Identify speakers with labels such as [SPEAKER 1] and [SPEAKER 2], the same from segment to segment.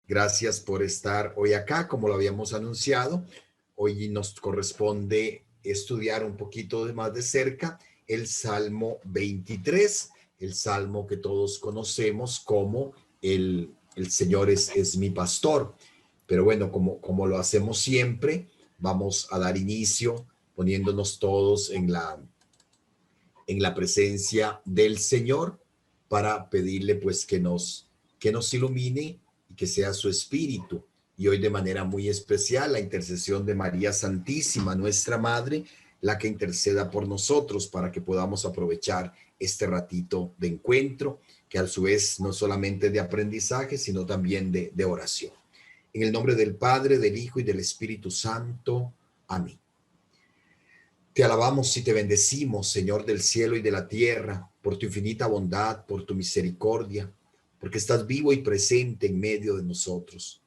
[SPEAKER 1] Gracias por estar hoy acá, como lo habíamos anunciado. Hoy nos corresponde estudiar un poquito más de cerca el Salmo 23, el Salmo que todos conocemos como el Señor es mi pastor. Pero bueno, como lo hacemos siempre, vamos a dar inicio poniéndonos todos en la presencia del Señor para pedirle pues que nos ilumine y que sea su espíritu. Y hoy de manera muy especial la intercesión de María Santísima, nuestra Madre, la que interceda por nosotros para que podamos aprovechar este ratito de encuentro, que a su vez no solamente de aprendizaje, sino también de oración. En el nombre del Padre, del Hijo y del Espíritu Santo. Amén. Te alabamos y te bendecimos, Señor del cielo y de la tierra, por tu infinita bondad, por tu misericordia, porque estás vivo y presente en medio de nosotros.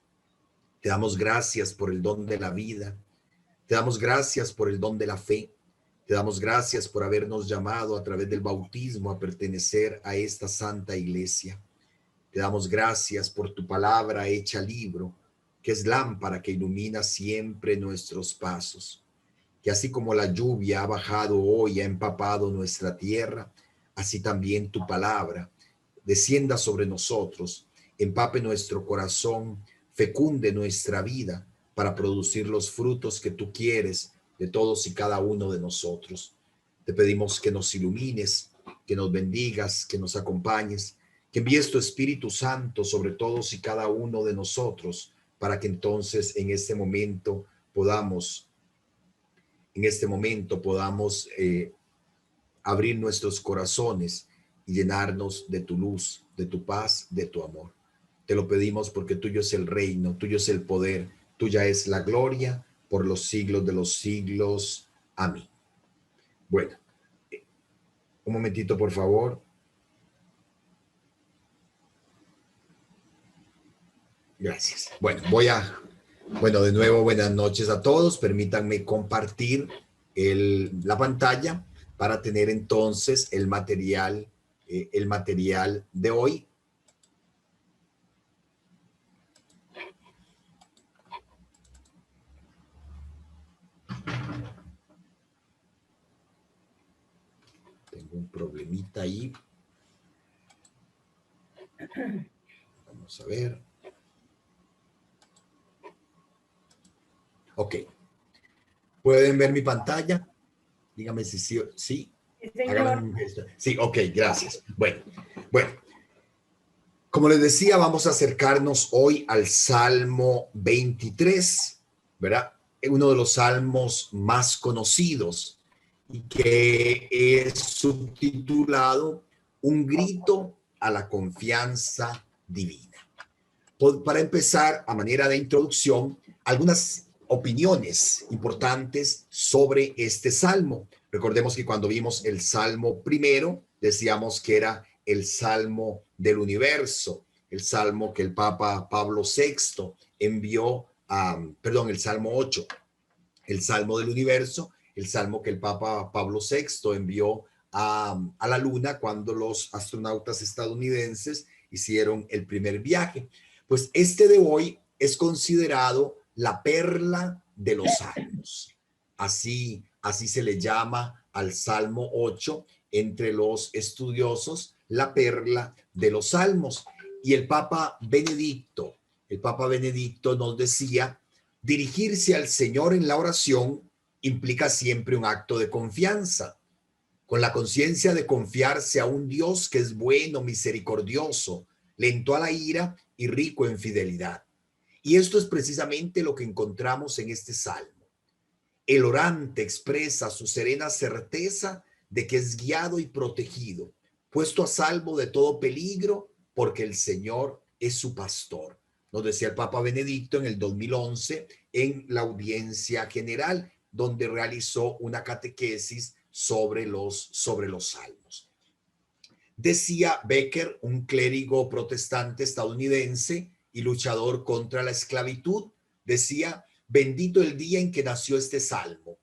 [SPEAKER 1] Te damos gracias por el don de la vida, te damos gracias por el don de la fe, te damos gracias por habernos llamado a través del bautismo a pertenecer a esta santa iglesia. Te damos gracias por tu palabra hecha libro, que es lámpara que ilumina siempre nuestros pasos. Que así como la lluvia ha bajado hoy, ha empapado nuestra tierra, así también tu palabra descienda sobre nosotros, empape nuestro corazón, fecunde nuestra vida para producir los frutos que tú quieres de todos y cada uno de nosotros. Te pedimos que nos ilumines, que nos bendigas, que nos acompañes, que envíes tu Espíritu Santo sobre todos y cada uno de nosotros para que entonces en este momento podamos abrir nuestros corazones y llenarnos de tu luz, de tu paz, de tu amor. Te lo pedimos porque tuyo es el reino, tuyo es el poder, tuya es la gloria por los siglos de los siglos. Amén. Bueno, un momentito, por favor. Gracias. Bueno, de nuevo, buenas noches a todos. Permítanme compartir la pantalla para tener entonces el material de hoy. Tengo un problemita ahí. Vamos a ver. Ok. ¿Pueden ver mi pantalla? Dígame si sí. Sí.
[SPEAKER 2] Señor.
[SPEAKER 1] Sí, ok, gracias. Bueno. Como les decía, vamos a acercarnos hoy al Salmo 23, ¿verdad? Uno de los salmos más conocidos y que es subtitulado Un grito a la confianza divina. Para empezar, a manera de introducción, algunas opiniones importantes sobre este salmo. Recordemos que cuando vimos el salmo primero, decíamos que era el salmo del universo, el salmo que el Papa Pablo VI envió el salmo 8, el salmo del universo, el salmo que el Papa Pablo VI envió a la luna cuando los astronautas estadounidenses hicieron el primer viaje. Pues este de hoy es considerado la perla de los salmos. Así se le llama al Salmo 8 entre los estudiosos, la perla de los salmos. Y el Papa Benedicto nos decía, dirigirse al Señor en la oración implica siempre un acto de confianza, con la conciencia de confiarse a un Dios que es bueno, misericordioso, lento a la ira y rico en fidelidad. Y esto es precisamente lo que encontramos en este salmo. El orante expresa su serena certeza de que es guiado y protegido, puesto a salvo de todo peligro, porque el Señor es su pastor. Nos decía el Papa Benedicto en el 2011 en la audiencia general, donde realizó una catequesis sobre los salmos. Decía Becker, un clérigo protestante estadounidense y luchador contra la esclavitud, decía, bendito el día en que nació este salmo,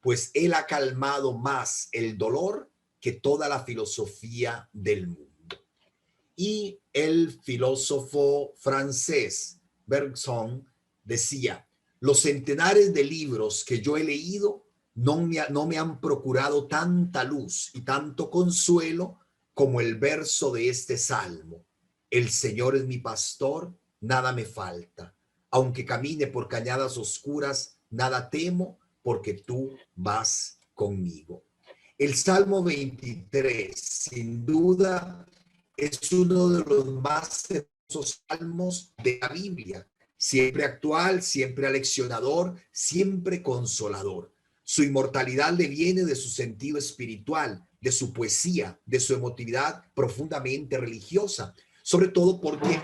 [SPEAKER 1] pues él ha calmado más el dolor que toda la filosofía del mundo. Y el filósofo francés Bergson decía: los centenares de libros que yo he leído no me han procurado tanta luz y tanto consuelo como el verso de este salmo. El Señor es mi pastor, nada me falta. Aunque camine por cañadas oscuras, nada temo, porque tú vas conmigo. El Salmo 23, sin duda, es uno de los más hermosos salmos de la Biblia. Siempre actual, siempre aleccionador, siempre consolador. Su inmortalidad le viene de su sentido espiritual, de su poesía, de su emotividad profundamente religiosa, sobre todo porque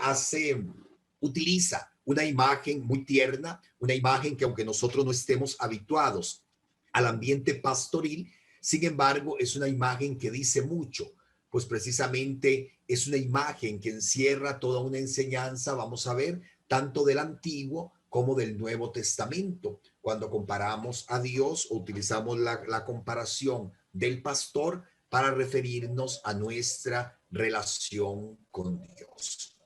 [SPEAKER 1] utiliza una imagen muy tierna, una imagen que, aunque nosotros no estemos habituados al ambiente pastoril, sin embargo, es una imagen que dice mucho, pues precisamente es una imagen que encierra toda una enseñanza, vamos a ver, tanto del Antiguo como del Nuevo Testamento. Cuando comparamos a Dios, o utilizamos la comparación del pastor para referirnos a nuestra relación con Dios.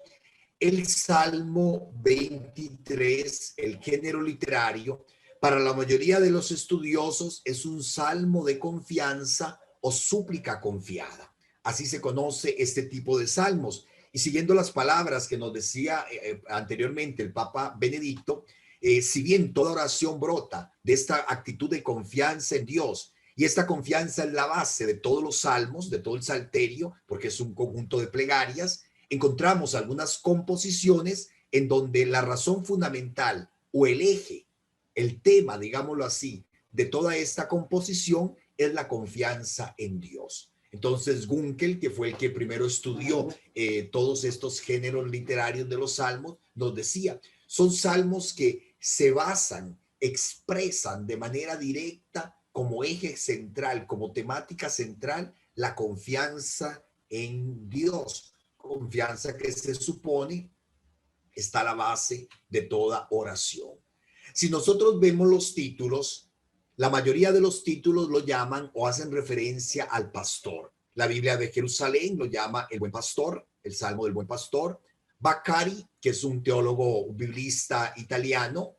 [SPEAKER 1] El Salmo 23, el género literario, para la mayoría de los estudiosos es un salmo de confianza o súplica confiada. Así se conoce este tipo de salmos. Y siguiendo las palabras que nos decía anteriormente el Papa Benedicto, si bien toda oración brota de esta actitud de confianza en Dios, y esta confianza es la base de todos los salmos, de todo el salterio, porque es un conjunto de plegarias, encontramos algunas composiciones en donde la razón fundamental o el eje, el tema, digámoslo así, de toda esta composición es la confianza en Dios. Entonces, Gunkel, que fue el que primero estudió todos estos géneros literarios de los salmos, nos decía, son salmos que se basan, expresan de manera directa como eje central, como temática central, la confianza en Dios. Confianza que se supone está a la base de toda oración. Si nosotros vemos los títulos, la mayoría de los títulos lo llaman o hacen referencia al pastor. La Biblia de Jerusalén lo llama el buen pastor, el Salmo del buen pastor. Baccari, que es un teólogo biblista italiano,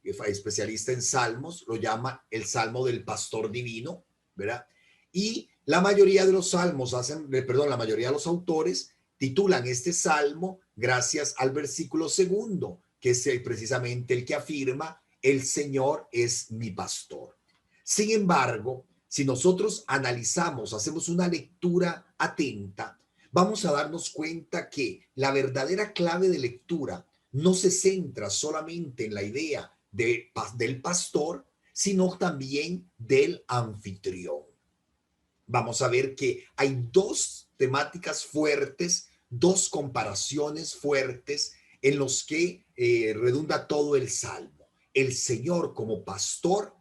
[SPEAKER 1] especialista en salmos, lo llama el Salmo del pastor divino, ¿verdad? Y la mayoría de los salmos la mayoría de los autores titulan este salmo gracias al versículo segundo, que es precisamente el que afirma: el Señor es mi pastor. Sin embargo, si nosotros analizamos, hacemos una lectura atenta, vamos a darnos cuenta que la verdadera clave de lectura no se centra solamente en la idea del pastor, sino también del anfitrión. Vamos a ver que hay dos temáticas fuertes, dos comparaciones fuertes en los que redunda todo el salmo. El Señor como pastor,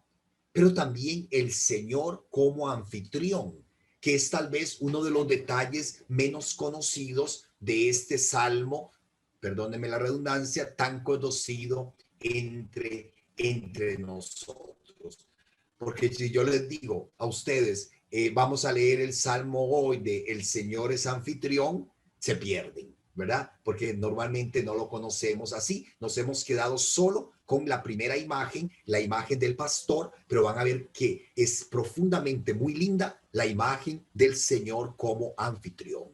[SPEAKER 1] pero también el Señor como anfitrión, que es tal vez uno de los detalles menos conocidos de este salmo, perdónenme la redundancia, tan conocido entre nosotros. Porque si yo les digo a ustedes, vamos a leer el salmo hoy de El Señor es anfitrión, se pierden, ¿verdad? Porque normalmente no lo conocemos así. Nos hemos quedado solo con la primera imagen, la imagen del pastor, pero van a ver que es profundamente muy linda la imagen del Señor como anfitrión.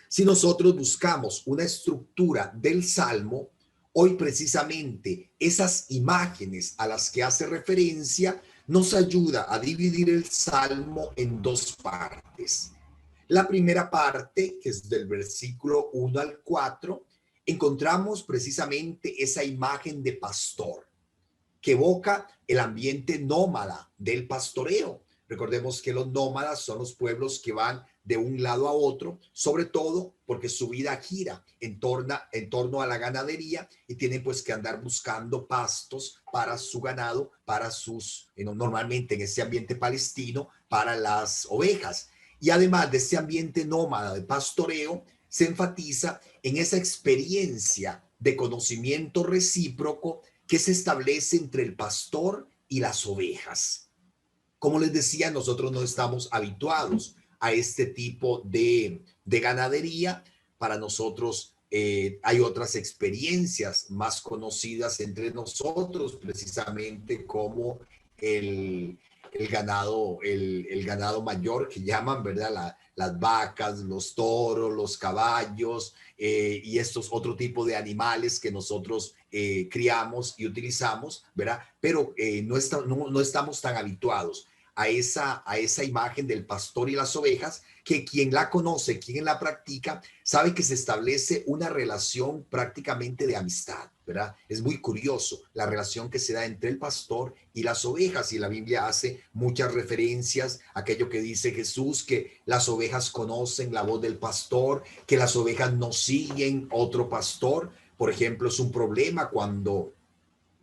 [SPEAKER 1] Si nosotros buscamos una estructura del salmo, hoy precisamente esas imágenes a las que hace referencia nos ayuda a dividir el salmo en dos partes. La primera parte, que es del versículo 1 al 4, encontramos precisamente esa imagen de pastor que evoca el ambiente nómada del pastoreo. Recordemos que los nómadas son los pueblos que van de un lado a otro, sobre todo porque su vida gira en torno a la ganadería y tienen pues que andar buscando pastos para su ganado, para normalmente en ese ambiente palestino, para las ovejas. Y además de ese ambiente nómada de pastoreo, se enfatiza en esa experiencia de conocimiento recíproco que se establece entre el pastor y las ovejas. Como les decía, nosotros no estamos habituados a este tipo de ganadería. Para nosotros hay otras experiencias más conocidas entre nosotros, precisamente como el ganado mayor que llaman, ¿verdad? Las vacas, los toros, los caballos y estos otro tipo de animales que nosotros criamos y utilizamos, ¿verdad? Pero no estamos tan habituados a esa imagen del pastor y las ovejas, que quien la conoce, quien la practica, sabe que se establece una relación prácticamente de amistad, ¿verdad? Es muy curioso la relación que se da entre el pastor y las ovejas, y la Biblia hace muchas referencias a aquello que dice Jesús, que las ovejas conocen la voz del pastor, que las ovejas no siguen otro pastor. Por ejemplo, es un problema cuando,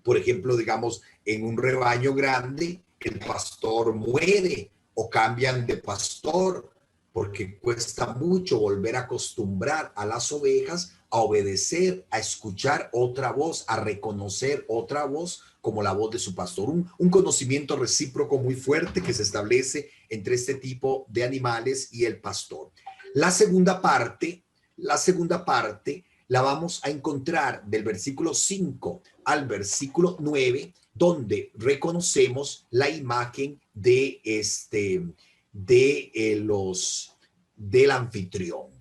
[SPEAKER 1] por ejemplo, digamos, en un rebaño grande, el pastor muere o cambian de pastor, porque cuesta mucho volver a acostumbrar a las ovejas a obedecer, a escuchar otra voz, a reconocer otra voz como la voz de su pastor. Un conocimiento recíproco muy fuerte que se establece entre este tipo de animales y el pastor. La segunda parte, la segunda parte la vamos a encontrar del versículo 5 al versículo 9, donde reconocemos la imagen del anfitrión.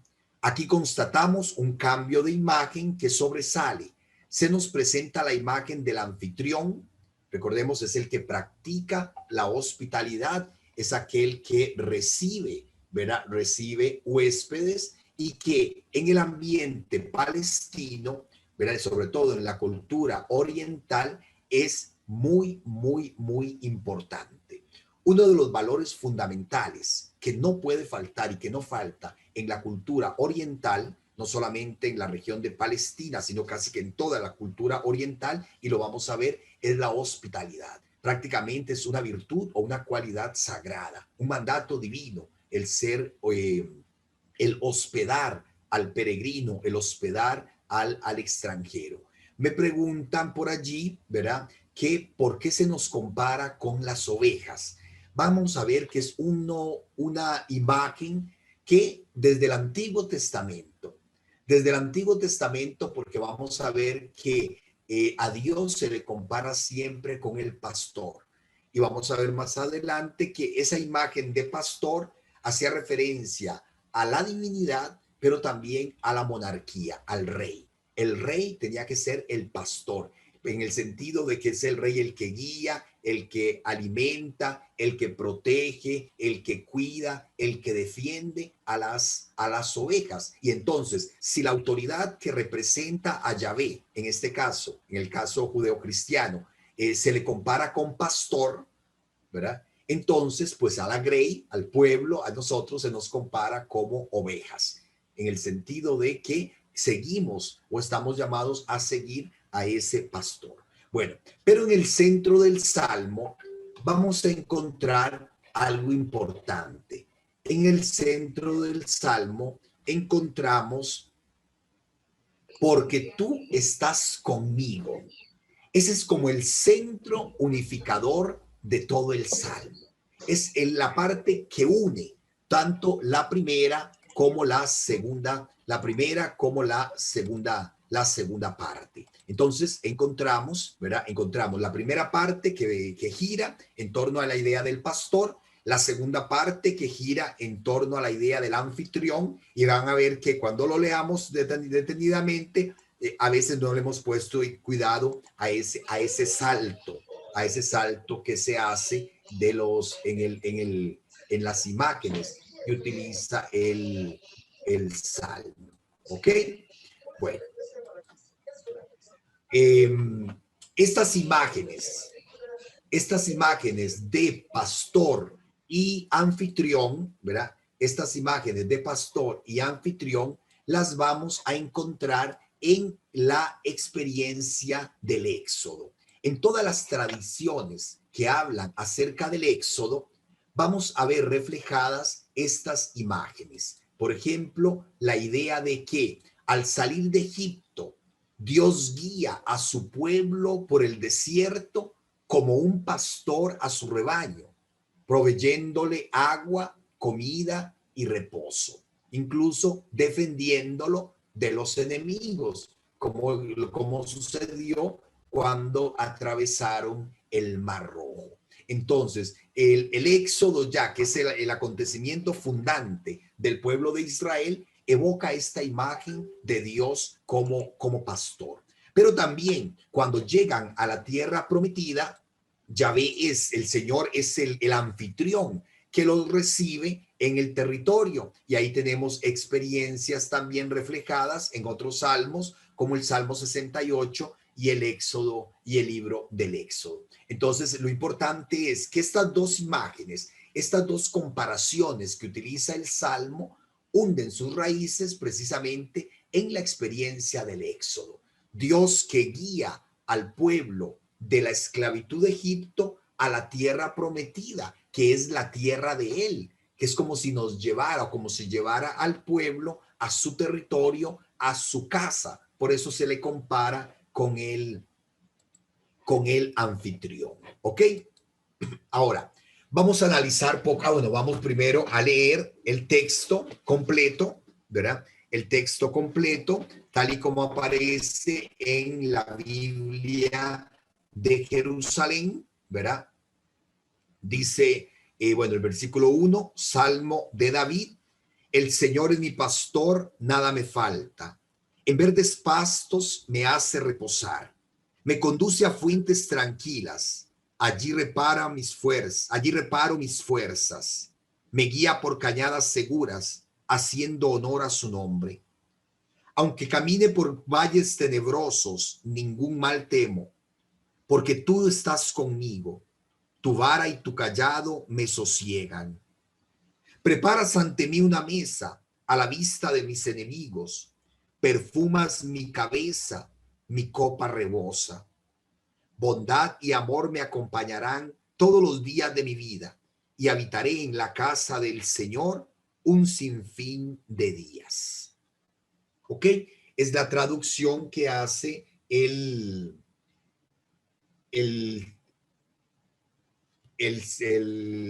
[SPEAKER 1] Aquí constatamos un cambio de imagen que sobresale. Se nos presenta la imagen del anfitrión. Recordemos, es el que practica la hospitalidad, es aquel que recibe, ¿verdad? Recibe huéspedes, y que en el ambiente palestino, ¿verdad? Sobre todo en la cultura oriental, es muy, muy, muy importante. Uno de los valores fundamentales que no puede faltar y que no falta en la cultura oriental, no solamente en la región de Palestina, sino casi que en toda la cultura oriental, y lo vamos a ver, es la hospitalidad. Prácticamente es una virtud o una cualidad sagrada, un mandato divino, el ser, el hospedar al peregrino, el hospedar al extranjero. Me preguntan por allí, ¿verdad? Que por qué se nos compara con las ovejas. Vamos a ver que es una imagen que desde el Antiguo Testamento, porque vamos a ver que a Dios se le compara siempre con el pastor. Y vamos a ver más adelante que esa imagen de pastor hacía referencia a la divinidad, pero también a la monarquía, al rey. El rey tenía que ser el pastor, en el sentido de que es el rey el que guía, el que alimenta, el que protege, el que cuida, el que defiende a las ovejas. Y entonces, si la autoridad que representa a Yahvé, en este caso, en el caso judeocristiano, se le compara con pastor, ¿verdad? Entonces, pues a la grey, al pueblo, a nosotros se nos compara como ovejas, en el sentido de que seguimos o estamos llamados a seguir a ese pastor. Bueno, pero en el centro del Salmo vamos a encontrar algo importante. En el centro del Salmo encontramos, porque tú estás conmigo. Ese es como el centro unificador de todo el Salmo. Es en la parte que une tanto la primera como la segunda, la segunda parte. Entonces encontramos, ¿verdad? Encontramos la primera parte que gira en torno a la idea del pastor, la segunda parte que gira en torno a la idea del anfitrión, y van a ver que cuando lo leamos detenidamente, a veces no le hemos puesto cuidado a ese salto que se hace de en las imágenes que utiliza el Salmo. ¿Ok? Bueno, eh, estas imágenes de pastor y anfitrión, ¿verdad? Estas imágenes de pastor y anfitrión las vamos a encontrar en la experiencia del Éxodo. En todas las tradiciones que hablan acerca del Éxodo, vamos a ver reflejadas estas imágenes. Por ejemplo, la idea de que al salir de Egipto, Dios guía a su pueblo por el desierto como un pastor a su rebaño, proveyéndole agua, comida y reposo, incluso defendiéndolo de los enemigos, como sucedió cuando atravesaron el Mar Rojo. Entonces, el éxodo ya, que es el acontecimiento fundante del pueblo de Israel, evoca esta imagen de Dios como pastor. Pero también cuando llegan a la tierra prometida, Yahvé es el Señor, es el anfitrión que los recibe en el territorio. Y ahí tenemos experiencias también reflejadas en otros salmos, como el Salmo 68 y el Éxodo y el libro del Éxodo. Entonces, lo importante es que estas dos imágenes, estas dos comparaciones que utiliza el Salmo, hunden sus raíces precisamente en la experiencia del Éxodo. Dios que guía al pueblo de la esclavitud de Egipto a la tierra prometida, que es la tierra de él, que es como si nos llevara o como si llevara al pueblo a su territorio, a su casa. Por eso se le compara con el anfitrión. ¿Ok? Ahora, vamos a analizar poco. Bueno, vamos primero a leer el texto completo, ¿verdad? El texto completo, tal y como aparece en la Biblia de Jerusalén, ¿verdad? Dice, bueno, el versículo 1, Salmo de David: el Señor es mi pastor, nada me falta. En verdes pastos me hace reposar. Me conduce a fuentes tranquilas. Allí reparo mis fuerzas. Me guía por cañadas seguras, haciendo honor a su nombre. Aunque camine por valles tenebrosos, ningún mal temo, porque tú estás conmigo. Tu vara y tu cayado me sosiegan. Preparas ante mí una mesa a la vista de mis enemigos. Perfumas mi cabeza, mi copa rebosa. Bondad y amor me acompañarán todos los días de mi vida y habitaré en la casa del Señor un sinfín de días. ¿Ok? Es la traducción que hace el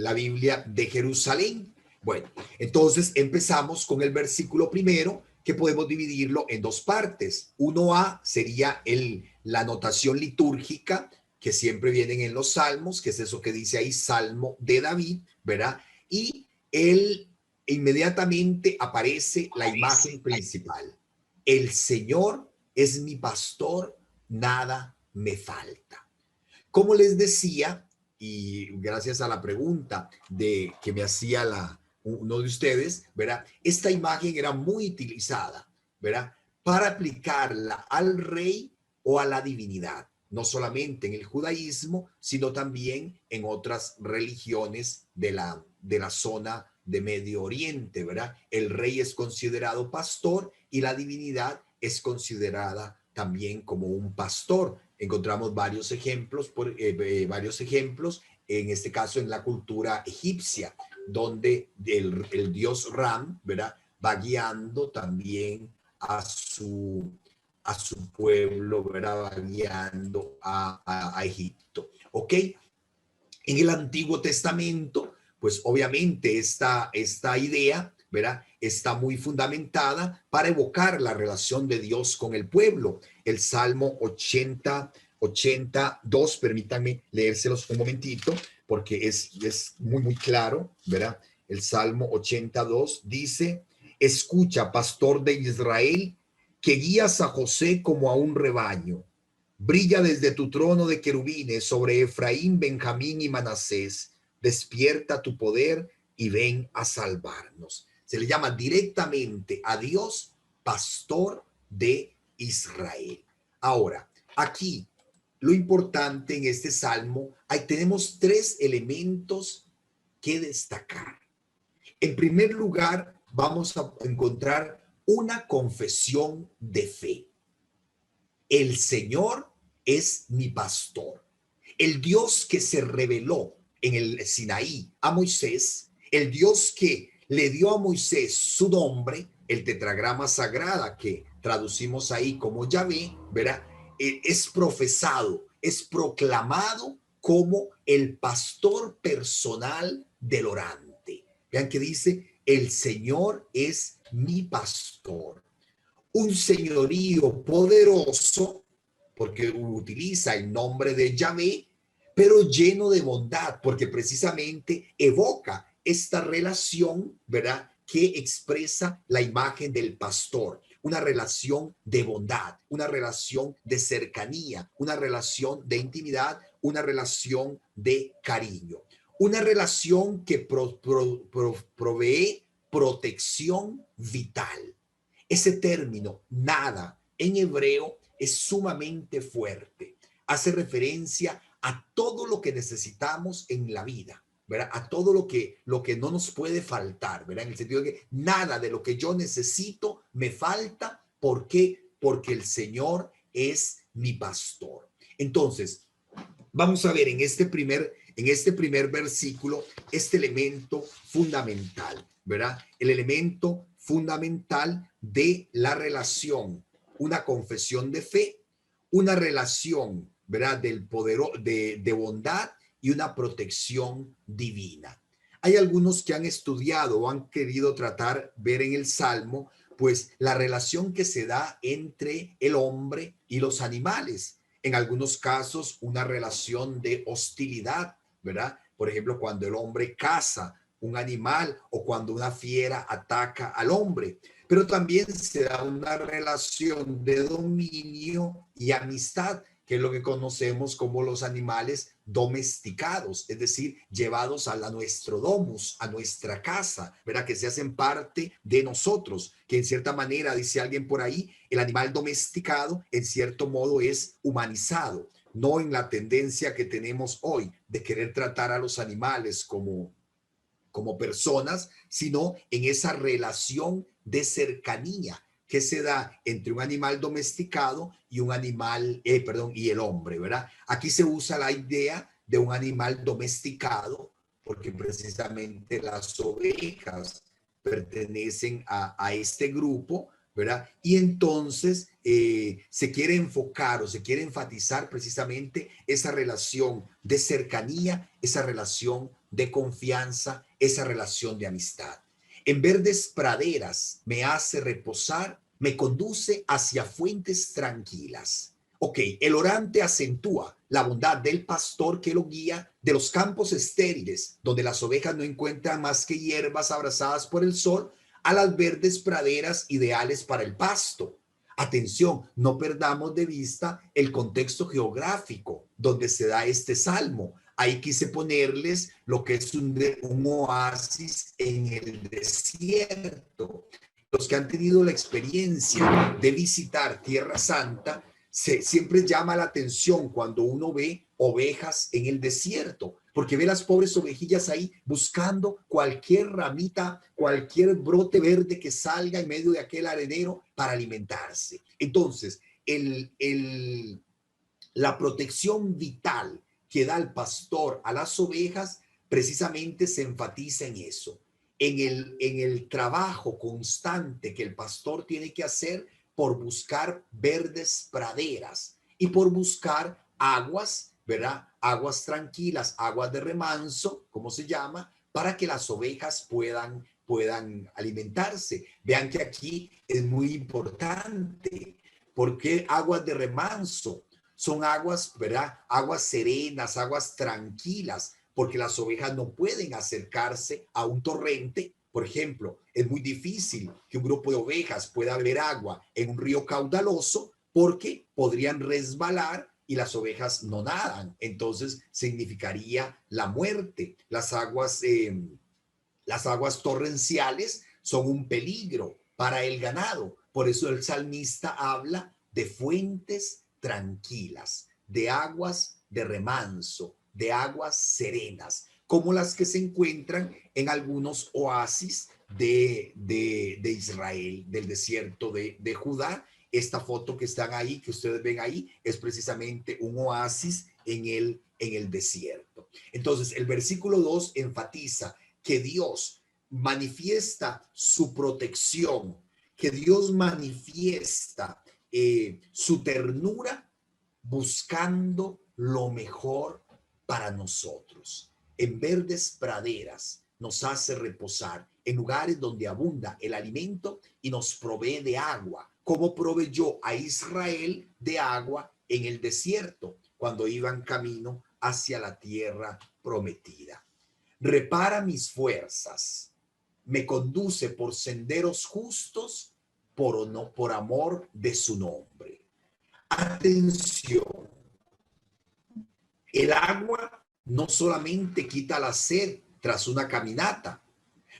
[SPEAKER 1] la Biblia de Jerusalén. Bueno, entonces empezamos con el versículo primero, que podemos dividirlo en dos partes. 1a sería la notación litúrgica que siempre vienen en los salmos, que es eso que dice ahí, Salmo de David, ¿verdad? Y inmediatamente aparece la imagen principal. El Señor es mi pastor, nada me falta. Como les decía, y gracias a la pregunta que me hacía uno de ustedes, ¿verdad? Esta imagen era muy utilizada, ¿verdad? Para aplicarla al rey o a la divinidad, no solamente en el judaísmo, sino también en otras religiones de la zona de Medio Oriente, ¿verdad? El rey es considerado pastor y la divinidad es considerada también como un pastor. Encontramos varios ejemplos, en este caso en la cultura egipcia, donde el dios Ram, ¿verdad? Va guiando también a su pueblo, ¿verdad? Va guiando a Egipto. ¿Ok? En el Antiguo Testamento, pues obviamente esta idea, ¿verdad? Está muy fundamentada para evocar la relación de Dios con el pueblo. El Salmo 82, permítanme leérselos un momentito, porque es muy claro, ¿verdad? El Salmo 82 dice: escucha, pastor de Israel, que guías a José como a un rebaño. Brilla desde tu trono de querubines sobre Efraín, Benjamín y Manasés. Despierta tu poder y ven a salvarnos. Se le llama directamente a Dios pastor de Israel. Ahora, aquí lo importante en este salmo, ahí tenemos tres elementos que destacar. En primer lugar, vamos a encontrar una confesión de fe. El Señor es mi pastor. El Dios que se reveló en el Sinaí a Moisés, el Dios que le dio a Moisés su nombre, el tetragrama sagrada que traducimos ahí como Yahvé, ¿verdad? Es profesado, es proclamado como el pastor personal del orante. Vean que dice, el Señor es mi pastor. un señorío poderoso, porque utiliza el nombre de Yahvé, pero lleno de bondad, porque precisamente evoca esta relación, ¿verdad?, que expresa la imagen del pastor, una relación de bondad, una relación de cercanía, una relación de intimidad, una relación de cariño, una relación que provee protección vital. Ese término, nada, en hebreo es sumamente fuerte. Hace referencia a todo lo que necesitamos en la vida, ¿verdad? A todo lo que no nos puede faltar, ¿verdad? En el sentido de que nada de lo que yo necesito me falta. ¿Por qué? Porque el Señor es mi pastor. Entonces, vamos a ver en este primer versículo este elemento fundamental, ¿verdad? El elemento fundamental de la relación, una confesión de fe, una relación, ¿verdad?, del poder de bondad y una protección divina. Hay algunos que han estudiado o han querido tratar, ver en el Salmo, pues la relación que se da entre el hombre y los animales. En algunos casos, una relación de hostilidad, ¿verdad? Por ejemplo, cuando el hombre caza un animal o cuando una fiera ataca al hombre. Pero también se da una relación de dominio y amistad, que es lo que conocemos como los animales domesticados, es decir, llevados nuestro domus, a nuestra casa, ¿verdad? Que se hacen parte de nosotros, que en cierta manera, dice alguien por ahí, el animal domesticado en cierto modo es humanizado, no en la tendencia que tenemos hoy de querer tratar a los animales como personas, sino en esa relación de cercanía que se da entre un animal domesticado y un animal, y el hombre, ¿verdad? Aquí se usa la idea de un animal domesticado porque precisamente las ovejas pertenecen a este grupo, ¿verdad? Y entonces se quiere enfocar o se quiere enfatizar precisamente esa relación de cercanía, esa relación de confianza, esa relación de amistad. En verdes praderas me hace reposar, me conduce hacia fuentes tranquilas. Ok, el orante acentúa la bondad del pastor que lo guía de los campos estériles, donde las ovejas no encuentran más que hierbas abrazadas por el sol, a las verdes praderas ideales para el pasto. Atención, no perdamos de vista el contexto geográfico donde se da este salmo. Ahí quise ponerles lo que es un oasis en el desierto. Los que han tenido la experiencia de visitar Tierra Santa, siempre llama la atención cuando uno ve ovejas en el desierto, porque ve las pobres ovejillas ahí buscando cualquier ramita, cualquier brote verde que salga en medio de aquel arenero para alimentarse. Entonces, la protección vital que da el pastor a las ovejas precisamente se enfatiza en eso, en el trabajo constante que el pastor tiene que hacer por buscar verdes praderas y por buscar aguas, ¿verdad? Aguas tranquilas, aguas de remanso, ¿cómo se llama? Para que las ovejas puedan alimentarse. Vean que aquí es muy importante. ¿Por qué aguas de remanso? Son aguas, ¿verdad? Aguas serenas, aguas tranquilas, porque las ovejas no pueden acercarse a un torrente. Por ejemplo, es muy difícil que un grupo de ovejas pueda beber agua en un río caudaloso porque podrían resbalar y las ovejas no nadan. Entonces significaría la muerte. Las aguas torrenciales son un peligro para el ganado. Por eso el salmista habla de fuentes tranquilas, de aguas de remanso, de aguas serenas, como las que se encuentran en algunos oasis de Israel, del desierto de Judá. Esta foto que están ahí, que ustedes ven ahí, es precisamente un oasis en el desierto. Entonces, el versículo 2 enfatiza que Dios manifiesta su protección, que Dios manifiesta su ternura buscando lo mejor para nosotros. En verdes praderas nos hace reposar, en lugares donde abunda el alimento y nos provee de agua cómo proveyó a Israel de agua en el desierto cuando iban camino hacia la tierra prometida. Repara mis fuerzas, me conduce por senderos justos por amor de su nombre. Atención, el agua no solamente quita la sed tras una caminata,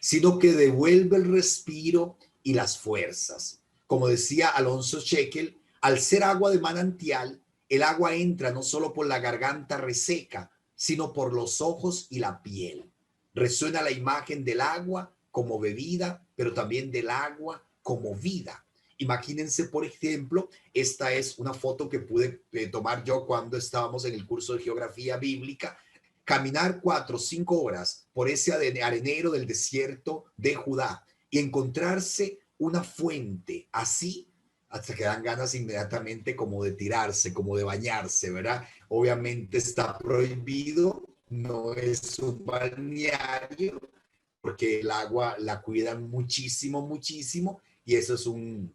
[SPEAKER 1] sino que devuelve el respiro y las fuerzas. Como decía Alonso Shekel, al ser agua de manantial, el agua entra no solo por la garganta reseca, sino por los ojos y la piel. Resuena la imagen del agua como bebida, pero también del agua como vida. Imagínense, por ejemplo, esta es una foto que pude tomar yo cuando estábamos en el curso de geografía bíblica. Caminar 4 o 5 horas por ese arenero del desierto de Judá y encontrarse una fuente así, hasta que dan ganas inmediatamente como de tirarse, como de bañarse, ¿verdad? Obviamente está prohibido, no es un balneario, porque el agua la cuidan muchísimo, muchísimo, y eso es un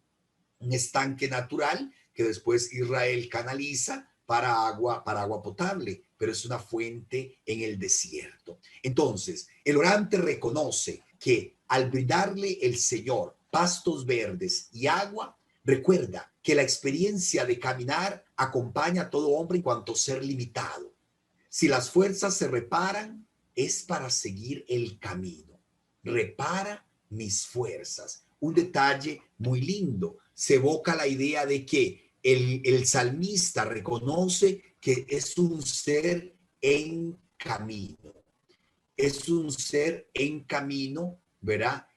[SPEAKER 1] estanque natural que después Israel canaliza para agua potable, pero es una fuente en el desierto. Entonces, el orante reconoce que al brindarle el Señor pastos verdes y agua, recuerda que la experiencia de caminar acompaña a todo hombre en cuanto a ser limitado. Si las fuerzas se reparan, es para seguir el camino. Repara mis fuerzas. Un detalle muy lindo. Se evoca la idea de que el salmista reconoce que es un ser en camino. Es un ser en camino, ¿verdad?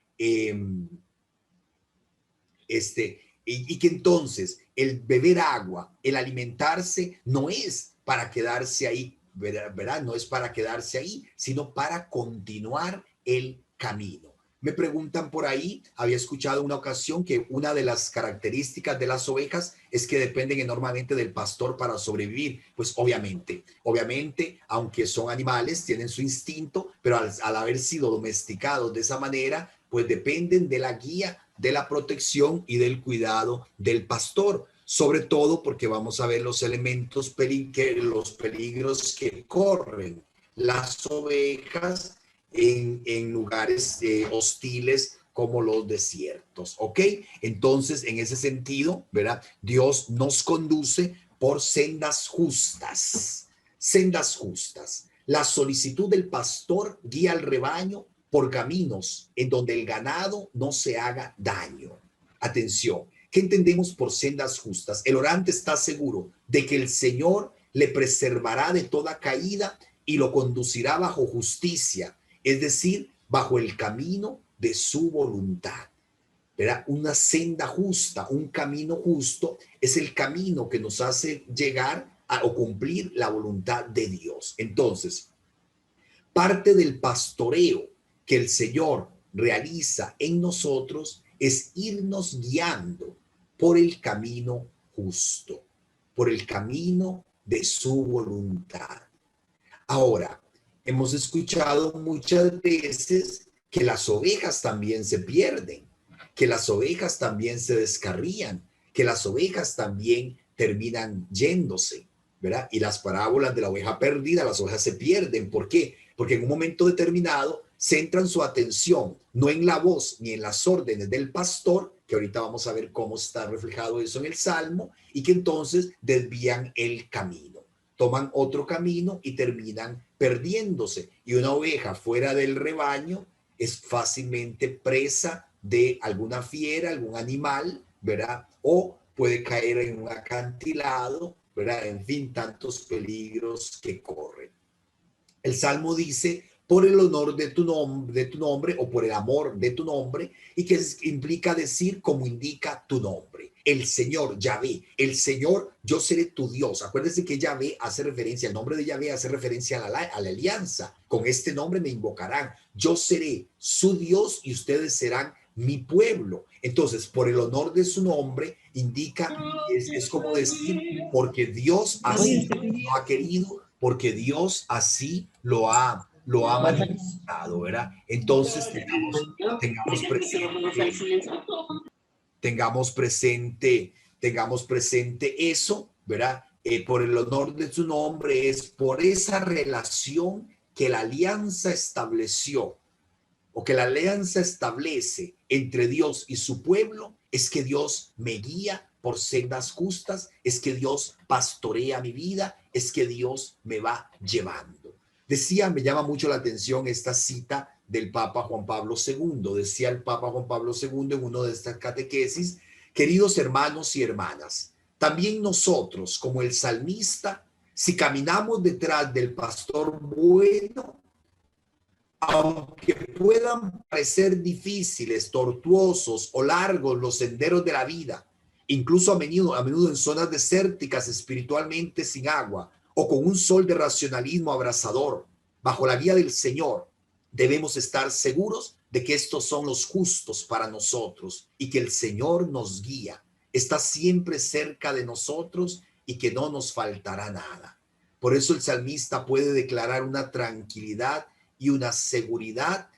[SPEAKER 1] Y que entonces el beber agua, el alimentarse, no es para quedarse ahí, ¿verdad? No es para quedarse ahí, sino para continuar el camino. Me preguntan por ahí, había escuchado una ocasión que una de las características de las ovejas es que dependen enormemente del pastor para sobrevivir. Pues obviamente, aunque son animales, tienen su instinto, pero al haber sido domesticados de esa manera, pues dependen de la guía, de la protección y del cuidado del pastor, sobre todo porque vamos a ver los elementos, los peligros que corren las ovejas en lugares hostiles como los desiertos, ¿ok? Entonces, en ese sentido, ¿verdad? Dios nos conduce por sendas justas, sendas justas. La solicitud del pastor guía al rebaño por caminos en donde el ganado no se haga daño. Atención, ¿qué entendemos por sendas justas? El orante está seguro de que el Señor le preservará de toda caída y lo conducirá bajo justicia, es decir, bajo el camino de su voluntad. ¿Verdad? Una senda justa, un camino justo es el camino que nos hace llegar a o cumplir la voluntad de Dios. Entonces, parte del pastoreo que el Señor realiza en nosotros es irnos guiando por el camino justo, por el camino de su voluntad. Ahora, hemos escuchado muchas veces que las ovejas también se pierden, que las ovejas también se descarrían, que las ovejas también terminan yéndose, ¿verdad? Y las parábolas de la oveja perdida, las ovejas se pierden. ¿Por qué? Porque en un momento determinado centran su atención no en la voz ni en las órdenes del pastor, que ahorita vamos a ver cómo está reflejado eso en el Salmo, y que entonces desvían el camino, toman otro camino y terminan perdiéndose. Y una oveja fuera del rebaño es fácilmente presa de alguna fiera, algún animal, ¿verdad? O puede caer en un acantilado, ¿verdad? En fin, tantos peligros que corren. El Salmo dice, por el honor de tu nombre o por el amor de tu nombre, y que implica decir como indica tu nombre. El Señor, Yahvé, el Señor, yo seré tu Dios. Acuérdense que Yahvé hace referencia, el nombre de Yahvé hace referencia a la alianza. Con este nombre me invocarán. Yo seré su Dios y ustedes serán mi pueblo. Entonces, por el honor de su nombre, indica, es como decir, porque Dios así lo ha querido, porque Dios así lo ha manifestado, ¿verdad? Entonces, tengamos presente tengamos presente eso, ¿verdad? Por el honor de su nombre, es por esa relación que la alianza estableció, o que la alianza establece entre Dios y su pueblo, es que Dios me guía por sendas justas, es que Dios pastorea mi vida, es que Dios me va llevando. Decía, me llama mucho la atención esta cita del Papa Juan Pablo II. Decía el Papa Juan Pablo II en uno de estas catequesis: queridos hermanos y hermanas, también nosotros, como el salmista, si caminamos detrás del pastor bueno, aunque puedan parecer difíciles, tortuosos o largos los senderos de la vida, incluso a menudo en zonas desérticas espiritualmente sin agua o con un sol de racionalismo abrasador, bajo la guía del Señor, debemos estar seguros de que estos son los justos para nosotros y que el Señor nos guía, está siempre cerca de nosotros y que no nos faltará nada. Por eso el salmista puede declarar una tranquilidad y una seguridad,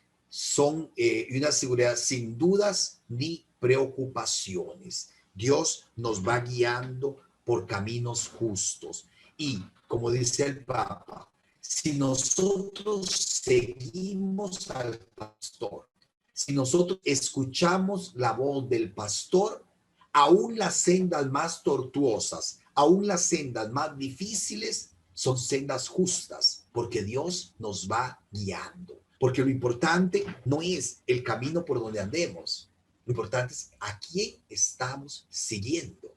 [SPEAKER 1] y una seguridad sin dudas ni preocupaciones. Dios nos va guiando por caminos justos. Y como dice el Papa, si nosotros seguimos al pastor, si nosotros escuchamos la voz del pastor, aún las sendas más tortuosas, aún las sendas más difíciles, son sendas justas, porque Dios nos va guiando. Porque lo importante no es el camino por donde andemos, lo importante es a quién estamos siguiendo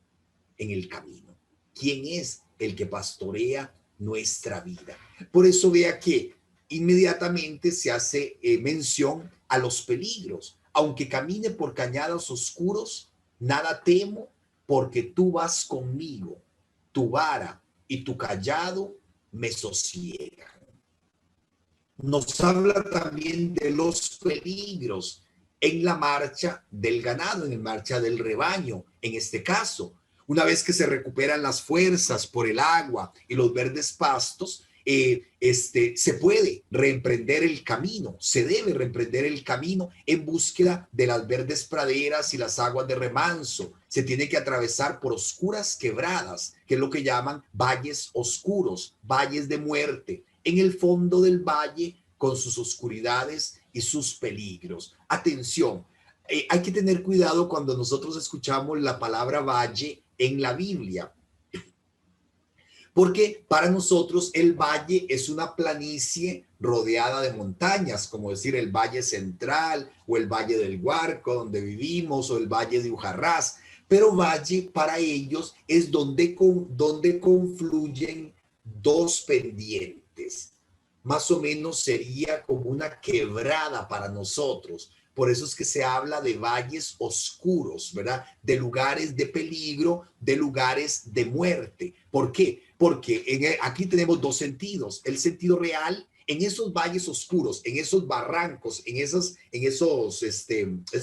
[SPEAKER 1] en el camino. ¿Quién es el que pastorea nuestra vida? Por eso vea que inmediatamente se hace mención a los peligros. Aunque camine por cañados oscuros, nada temo, porque tú vas conmigo. Tu vara y tu callado me sosiegan. Nos habla también de los peligros en la marcha del ganado, en la marcha del rebaño, en este caso. Una vez que se recuperan las fuerzas por el agua y los verdes pastos, se puede reemprender el camino, se debe reemprender el camino en búsqueda de las verdes praderas y las aguas de remanso. Se tiene que atravesar por oscuras quebradas, que es lo que llaman valles oscuros, valles de muerte, en el fondo del valle con sus oscuridades y sus peligros. Atención, hay que tener cuidado cuando nosotros escuchamos la palabra valle en la Biblia, porque para nosotros el valle es una planicie rodeada de montañas, como decir el Valle Central o el Valle del Guarco, donde vivimos, o el Valle de Ujarrás. Pero valle para ellos es donde confluyen dos pendientes. Más o menos sería como una quebrada para nosotros. Por eso es que se habla de valles oscuros, ¿verdad? De lugares de peligro, de lugares de muerte. ¿Por qué? Porque aquí tenemos dos sentidos. El sentido real, en esos valles oscuros, en esos barrancos, es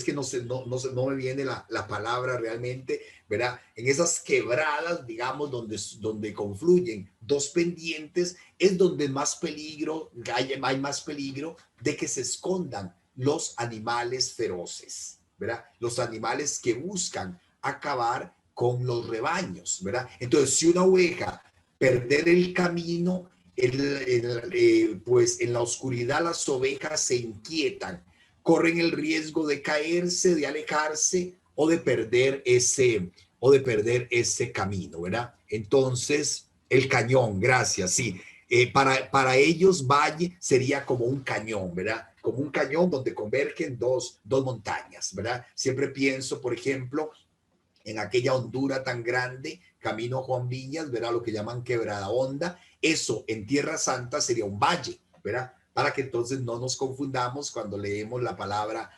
[SPEAKER 1] que no me viene la palabra realmente, ¿verdad? En esas quebradas, digamos, donde confluyen dos pendientes, es donde hay más peligro de que se escondan los animales feroces, ¿verdad? Los animales que buscan acabar con los rebaños, ¿verdad? Entonces, si una oveja perder el camino, pues en la oscuridad las ovejas se inquietan, corren el riesgo de caerse, de alejarse o de perder ese camino, ¿verdad? Entonces, el cañón, gracias, sí. Para ellos, valle sería como un cañón, ¿verdad? Como un cañón donde convergen dos montañas, ¿verdad? Siempre pienso, por ejemplo, en aquella hondura tan grande, camino a Juan Viñas, ¿verdad? Lo que llaman Quebrada Honda. Eso en Tierra Santa sería un valle, ¿verdad? Para que entonces no nos confundamos cuando leemos la palabra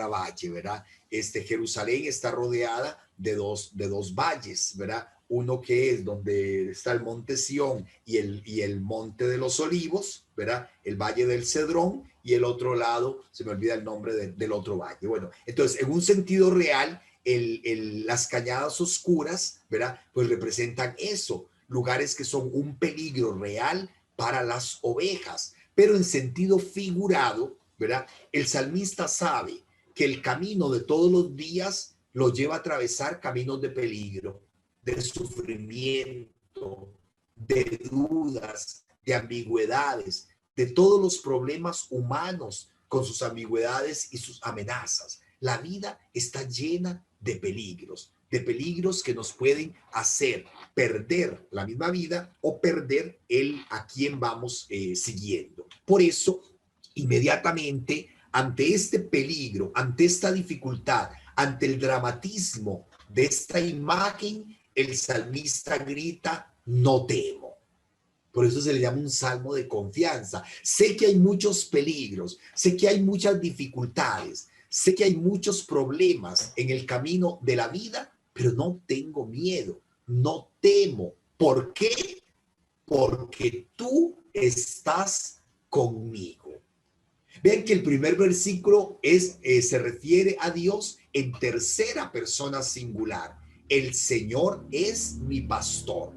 [SPEAKER 1] valle, ¿verdad? Jerusalén está rodeada de dos valles, ¿verdad? Uno que es donde está el monte Sión y el monte de los olivos, ¿verdad? El valle del Cedrón, y el otro lado, se me olvida el nombre del otro valle. Bueno, entonces, en un sentido real, las cañadas oscuras, ¿verdad? Pues representan eso, lugares que son un peligro real para las ovejas. Pero en sentido figurado, ¿verdad? El salmista sabe que el camino de todos los días lo lleva a atravesar caminos de peligro, de sufrimiento, de dudas, de ambigüedades, de todos los problemas humanos con sus ambigüedades y sus amenazas. La vida está llena de peligros que nos pueden hacer perder la misma vida o perder el a quien vamos siguiendo. Por eso, inmediatamente, ante este peligro, ante esta dificultad, ante el dramatismo de esta imagen, el salmista grita, no temo. Por eso se le llama un salmo de confianza. Sé que hay muchos peligros, sé que hay muchas dificultades, sé que hay muchos problemas en el camino de la vida, pero no tengo miedo, no temo. ¿Por qué? Porque tú estás conmigo. Vean que el primer versículo se refiere a Dios en tercera persona singular. El Señor es mi pastor.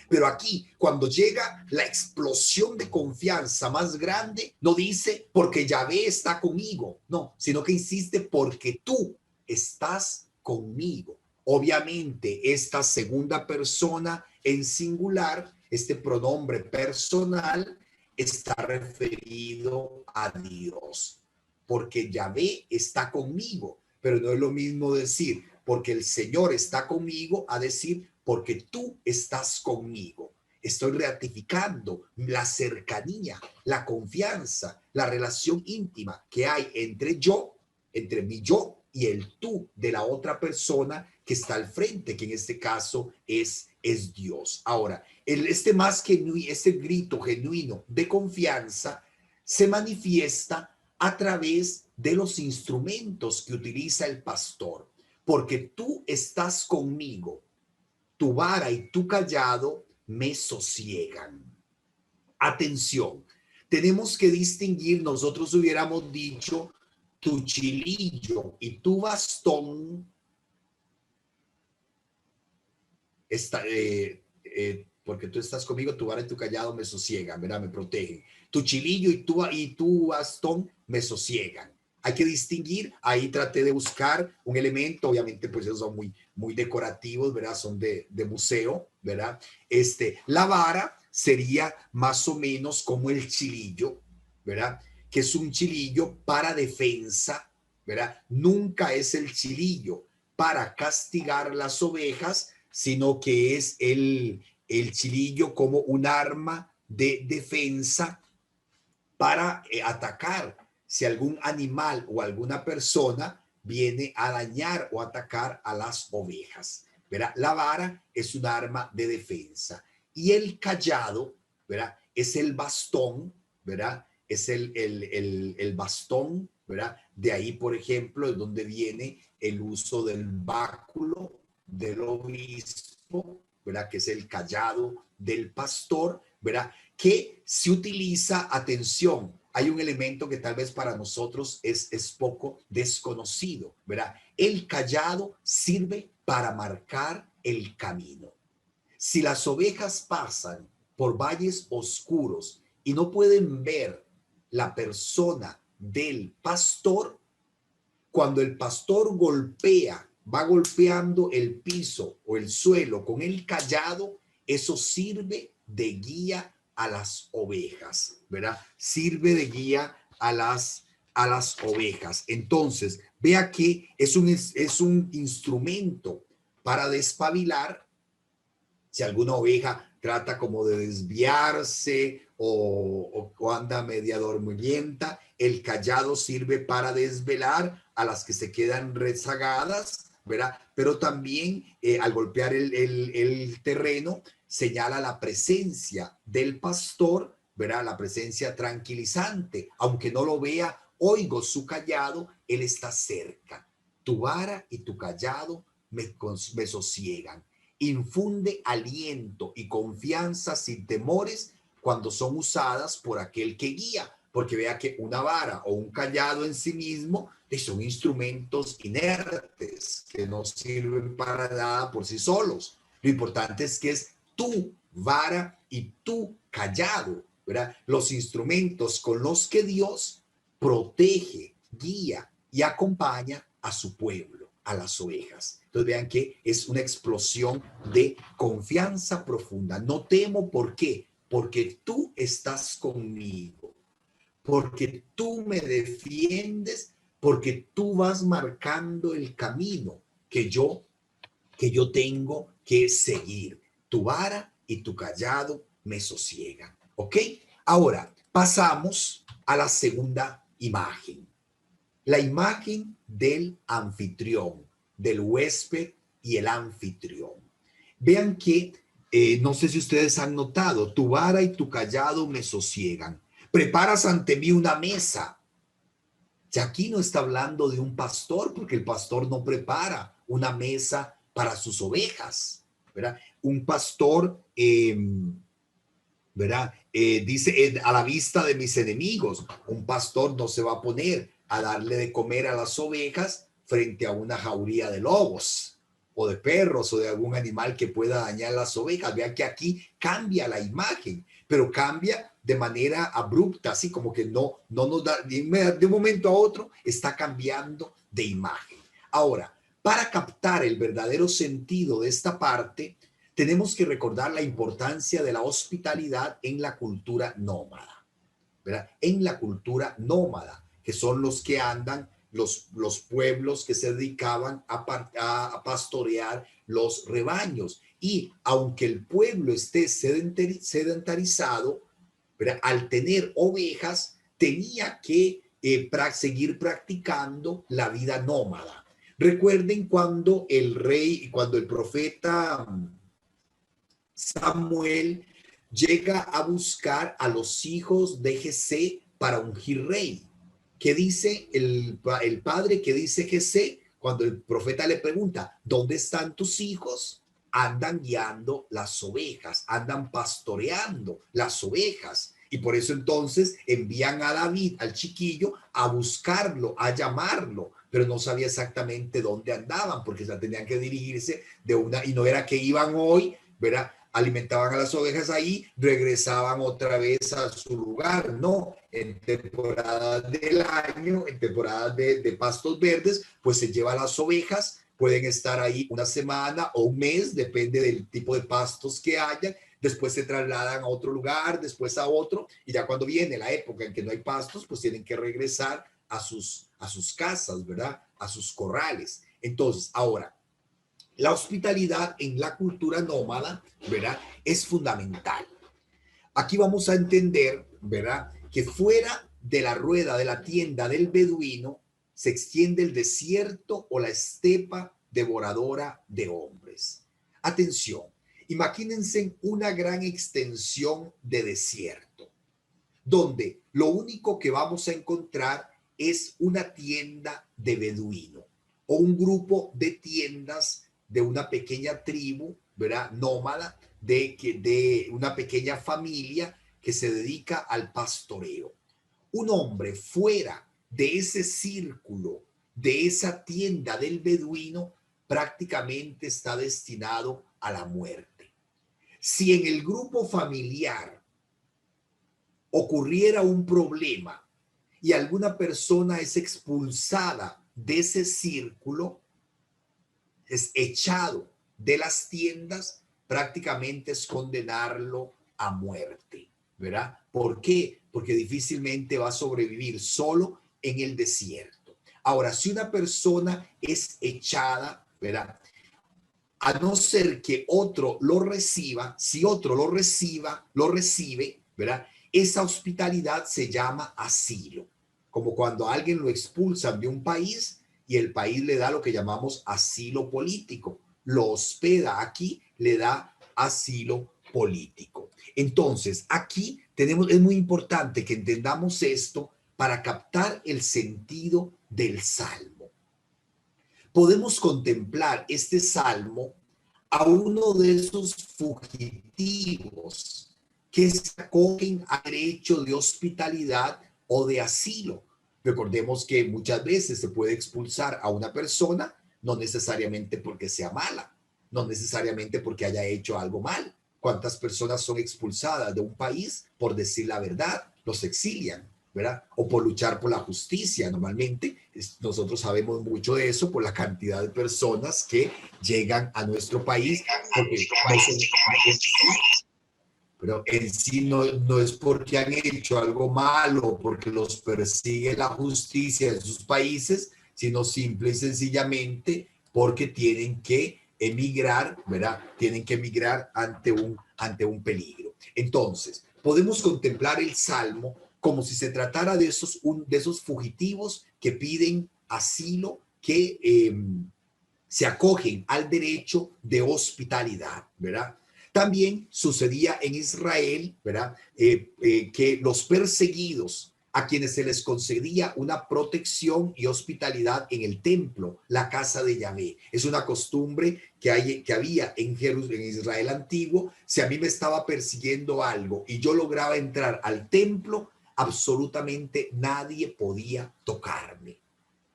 [SPEAKER 1] Pero aquí, cuando llega la explosión de confianza más grande, no dice porque Yahvé está conmigo, no, sino que insiste porque tú estás conmigo. Obviamente, esta segunda persona en singular, este pronombre personal, está referido a Dios, porque Yahvé está conmigo, pero no es lo mismo decir porque el Señor está conmigo a decir porque tú estás conmigo. Estoy ratificando la cercanía, la confianza, la relación íntima que hay entre mi yo y el tú de la otra persona que está al frente, que en este caso es Dios. Ahora, este grito genuino de confianza se manifiesta a través de los instrumentos que utiliza el pastor, porque tú estás conmigo, tu vara y tu callado me sosiegan. Atención, tenemos que distinguir, nosotros hubiéramos dicho, tu chilillo y tu bastón está, porque tú estás conmigo, tu vara y tu callado me sosiegan, ¿verdad? Me protegen. Tu chilillo y tu bastón me sosiegan. Hay que distinguir, ahí traté de buscar un elemento, obviamente pues esos son muy decorativos, ¿verdad? Son de museo, ¿verdad? La vara sería más o menos como el chilillo, ¿verdad? Que es un chilillo para defensa, ¿verdad? Nunca es el chilillo para castigar las ovejas, sino que es el chilillo como un arma de defensa para atacar si algún animal o alguna persona viene a dañar o atacar a las ovejas. ¿Verdad? La vara es un arma de defensa y el callado, ¿verdad? Es el bastón, ¿verdad? Es el bastón, ¿verdad? De ahí, por ejemplo, es donde viene el uso del báculo del obispo, ¿verdad? Que es el callado del pastor, ¿verdad? Que se utiliza, atención, hay un elemento que tal vez para nosotros es poco desconocido, ¿verdad? El callado sirve para marcar el camino. Si las ovejas pasan por valles oscuros y no pueden ver la persona del pastor, cuando el pastor va golpeando el piso o el suelo con el callado, eso sirve de guía a las ovejas, ¿verdad? Sirve de guía a las ovejas. Entonces, vea que es un instrumento para despabilar si alguna oveja trata como de desviarse o anda media dormilenta, el callado sirve para desvelar a las que se quedan rezagadas, ¿verdad? Pero también al golpear el terreno señala la presencia del pastor, ¿verdad? La presencia tranquilizante. Aunque no lo vea, oigo su callado, él está cerca. Tu vara y tu callado me sosiegan. Infunde aliento y confianza sin temores cuando son usadas por aquel que guía, porque vea que una vara o un callado en sí mismo son instrumentos inertes que no sirven para nada por sí solos. Lo importante es que es tu vara y tu callado, ¿verdad? Los instrumentos con los que Dios protege, guía y acompaña a su pueblo. a las ovejas. Entonces vean que es una explosión de confianza profunda. No temo, ¿por qué? Porque tú estás conmigo, porque tú me defiendes, porque tú vas marcando el camino que yo tengo que seguir. Tu vara y tu callado me sosiegan. ¿Ok? Ahora, pasamos a la segunda imagen. La imagen del anfitrión, del huésped y el anfitrión. Vean que, no sé si ustedes han notado, tu vara y tu callado me sosiegan. Preparas ante mí una mesa. Ya aquí no está hablando de un pastor, porque el pastor no prepara una mesa para sus ovejas, ¿verdad? Un pastor, ¿verdad? Dice, a la vista de mis enemigos, un pastor no se va a poner a darle de comer a las ovejas frente a una jauría de lobos o de perros o de algún animal que pueda dañar las ovejas. Vean que aquí cambia la imagen, pero cambia de manera abrupta, así como que no nos da, de un momento a otro está cambiando de imagen. Ahora, para captar el verdadero sentido de esta parte, tenemos que recordar la importancia de la hospitalidad en la cultura nómada, ¿verdad? En la cultura nómada, que son los que andan, los pueblos que se dedicaban a pastorear los rebaños. Y aunque el pueblo esté sedentarizado, ¿verdad? Al tener ovejas, tenía que seguir practicando la vida nómada. Recuerden cuando cuando el profeta Samuel llega a buscar a los hijos de Jesé para ungir rey. ¿Qué dice el padre? ¿Qué dice Jesé? Cuando el profeta le pregunta, ¿dónde están tus hijos? Andan guiando las ovejas, andan pastoreando las ovejas. Y por eso entonces envían a David, al chiquillo, a buscarlo, a llamarlo, pero no sabía exactamente dónde andaban, porque ya tenían que dirigirse y no era que iban hoy, ¿verdad? Alimentaban a las ovejas ahí, regresaban otra vez a su lugar, no, en temporadas del año, en temporadas de pastos verdes, pues se lleva las ovejas, pueden estar ahí una semana o un mes, depende del tipo de pastos que haya, después se trasladan a otro lugar, después a otro, y ya cuando viene la época en que no hay pastos, pues tienen que regresar a sus casas, ¿verdad? A sus corrales. Entonces, ahora, la hospitalidad en la cultura nómada, ¿verdad? Es fundamental. Aquí vamos a entender, ¿verdad? Que fuera de la rueda de la tienda del beduino se extiende el desierto o la estepa devoradora de hombres. Atención, imagínense una gran extensión de desierto, donde lo único que vamos a encontrar es una tienda de beduino o un grupo de tiendas de una pequeña tribu, ¿verdad? Nómada, de una pequeña familia que se dedica al pastoreo. Un hombre fuera de ese círculo, de esa tienda del beduino, prácticamente está destinado a la muerte. Si en el grupo familiar ocurriera un problema y alguna persona es expulsada de ese círculo, es echado de las tiendas, prácticamente es condenarlo a muerte, ¿verdad? ¿Por qué? Porque difícilmente va a sobrevivir solo en el desierto. Ahora, si una persona es echada, ¿verdad? A no ser que otro lo reciba, si otro lo recibe, ¿verdad? Esa hospitalidad se llama asilo. Como cuando a alguien lo expulsan de un país y el país le da lo que llamamos asilo político. Lo hospeda aquí, le da asilo político. Entonces, aquí es muy importante que entendamos esto para captar el sentido del salmo. Podemos contemplar este salmo a uno de esos fugitivos que se acogen al derecho de hospitalidad o de asilo. Recordemos que muchas veces se puede expulsar a una persona, no necesariamente porque sea mala, no necesariamente porque haya hecho algo mal. ¿Cuántas personas son expulsadas de un país por decir la verdad? Los exilian, ¿verdad? O por luchar por la justicia. Normalmente nosotros sabemos mucho de eso por la cantidad de personas que llegan a nuestro país, porque no son, pero en sí no es porque han hecho algo malo, porque los persigue la justicia de sus países, sino simple y sencillamente porque tienen que emigrar, ¿verdad? Tienen que emigrar ante un peligro. Entonces, podemos contemplar el Salmo como si se tratara de esos fugitivos que piden asilo, que se acogen al derecho de hospitalidad, ¿verdad? También sucedía en Israel, ¿verdad? Que los perseguidos, a quienes se les concedía una protección y hospitalidad en el templo, la casa de Yahvé. Es una costumbre que había en Israel antiguo. Si a mí me estaba persiguiendo algo y yo lograba entrar al templo, absolutamente nadie podía tocarme,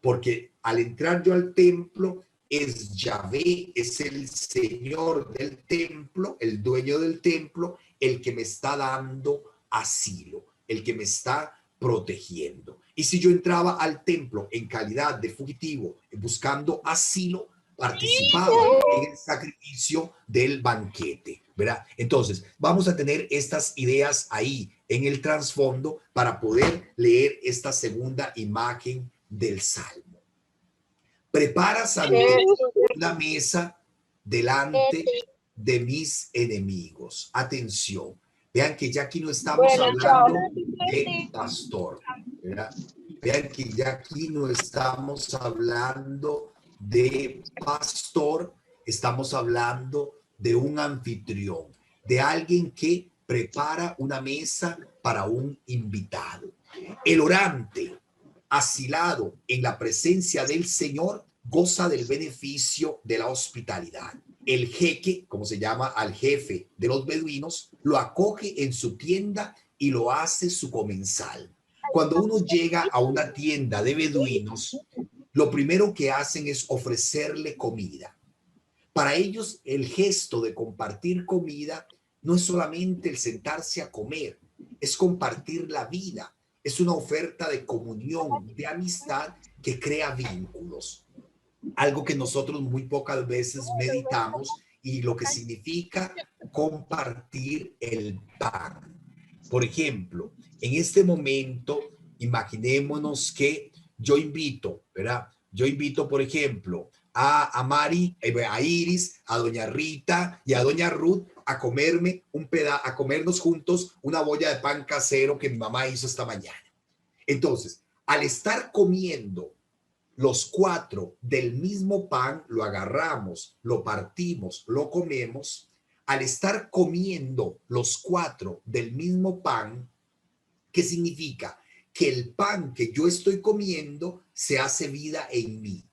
[SPEAKER 1] porque al entrar yo al templo, es Yahvé, es el Señor del templo, el dueño del templo, el que me está dando asilo, el que me está protegiendo. Y si yo entraba al templo en calidad de fugitivo, buscando asilo, participaba en el sacrificio del banquete, ¿verdad? Entonces, vamos a tener estas ideas ahí en el trasfondo para poder leer esta segunda imagen del Salmo. Preparas ante una mesa delante de mis enemigos. Atención, vean que ya aquí no estamos hablando de pastor, ¿verdad? Vean que ya aquí no estamos hablando de pastor, estamos hablando de un anfitrión, de alguien que prepara una mesa para un invitado. El orante, asilado en la presencia del Señor, goza del beneficio de la hospitalidad. El jeque, como se llama al jefe de los beduinos, lo acoge en su tienda y lo hace su comensal. Cuando uno llega a una tienda de beduinos, lo primero que hacen es ofrecerle comida. Para ellos, el gesto de compartir comida no es solamente el sentarse a comer, es compartir la vida, es una oferta de comunión, de amistad que crea vínculos. Algo que nosotros muy pocas veces meditamos y lo que significa compartir el pan. Por ejemplo, en este momento, imaginémonos que yo invito, ¿verdad? Yo invito, por ejemplo, a Mari, a Iris, a doña Rita y a doña Ruth a comerme a comernos juntos una bolla de pan casero que mi mamá hizo esta mañana. Entonces, al estar comiendo los cuatro del mismo pan, lo agarramos, lo partimos, lo comemos. Al estar comiendo los cuatro del mismo pan, ¿qué significa? Que el pan que yo estoy comiendo se hace vida en mí.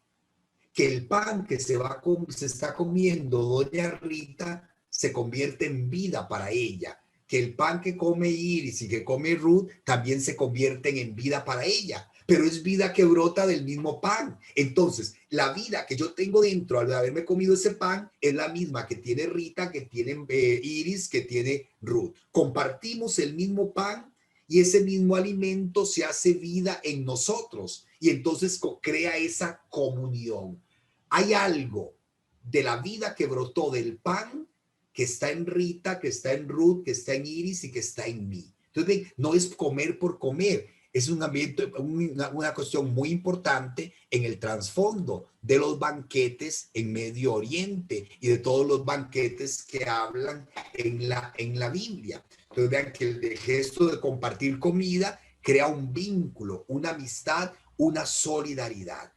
[SPEAKER 1] Que el pan que se está comiendo doña Rita se convierte en vida para ella. Que el pan que come Iris y que come Ruth también se convierten en vida para ella, pero es vida que brota del mismo pan. Entonces, la vida que yo tengo dentro al haberme comido ese pan es la misma que tiene Rita, que tiene Iris, que tiene Ruth. Compartimos el mismo pan y ese mismo alimento se hace vida en nosotros y entonces crea esa comunión. Hay algo de la vida que brotó del pan que está en Rita, que está en Ruth, que está en Iris y que está en mí. Entonces, no es comer por comer, es un ambiente, una cuestión muy importante en el trasfondo de los banquetes en Medio Oriente y de todos los banquetes que hablan en la Biblia. Entonces, vean que el gesto de compartir comida crea un vínculo, una amistad, una solidaridad.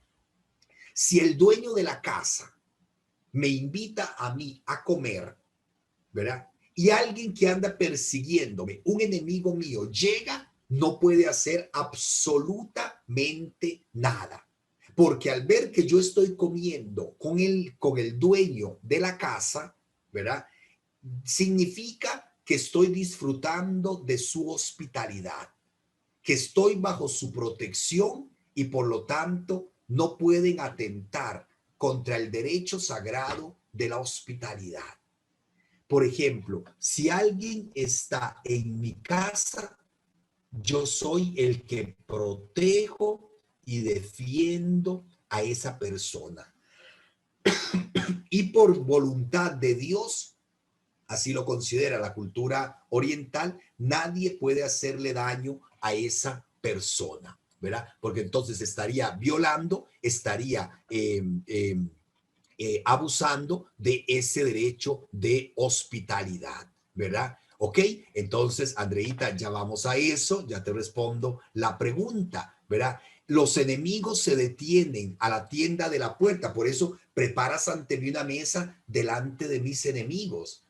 [SPEAKER 1] Si el dueño de la casa me invita a mí a comer, ¿verdad? Y alguien que anda persiguiéndome, un enemigo mío, llega, no puede hacer absolutamente nada. Porque al ver que yo estoy comiendo con el dueño de la casa, ¿verdad? Significa que estoy disfrutando de su hospitalidad, que estoy bajo su protección y por lo tanto no pueden atentar contra el derecho sagrado de la hospitalidad. Por ejemplo, si alguien está en mi casa, yo soy el que protejo y defiendo a esa persona. Y por voluntad de Dios, así lo considera la cultura oriental, nadie puede hacerle daño a esa persona, ¿verdad? Porque entonces estaría violando, estaría abusando de ese derecho de hospitalidad, ¿verdad? Ok, entonces, Andreita, ya vamos a eso, ya te respondo la pregunta, ¿verdad? Los enemigos se detienen a la tienda de la puerta, por eso preparas ante mí una mesa delante de mis enemigos.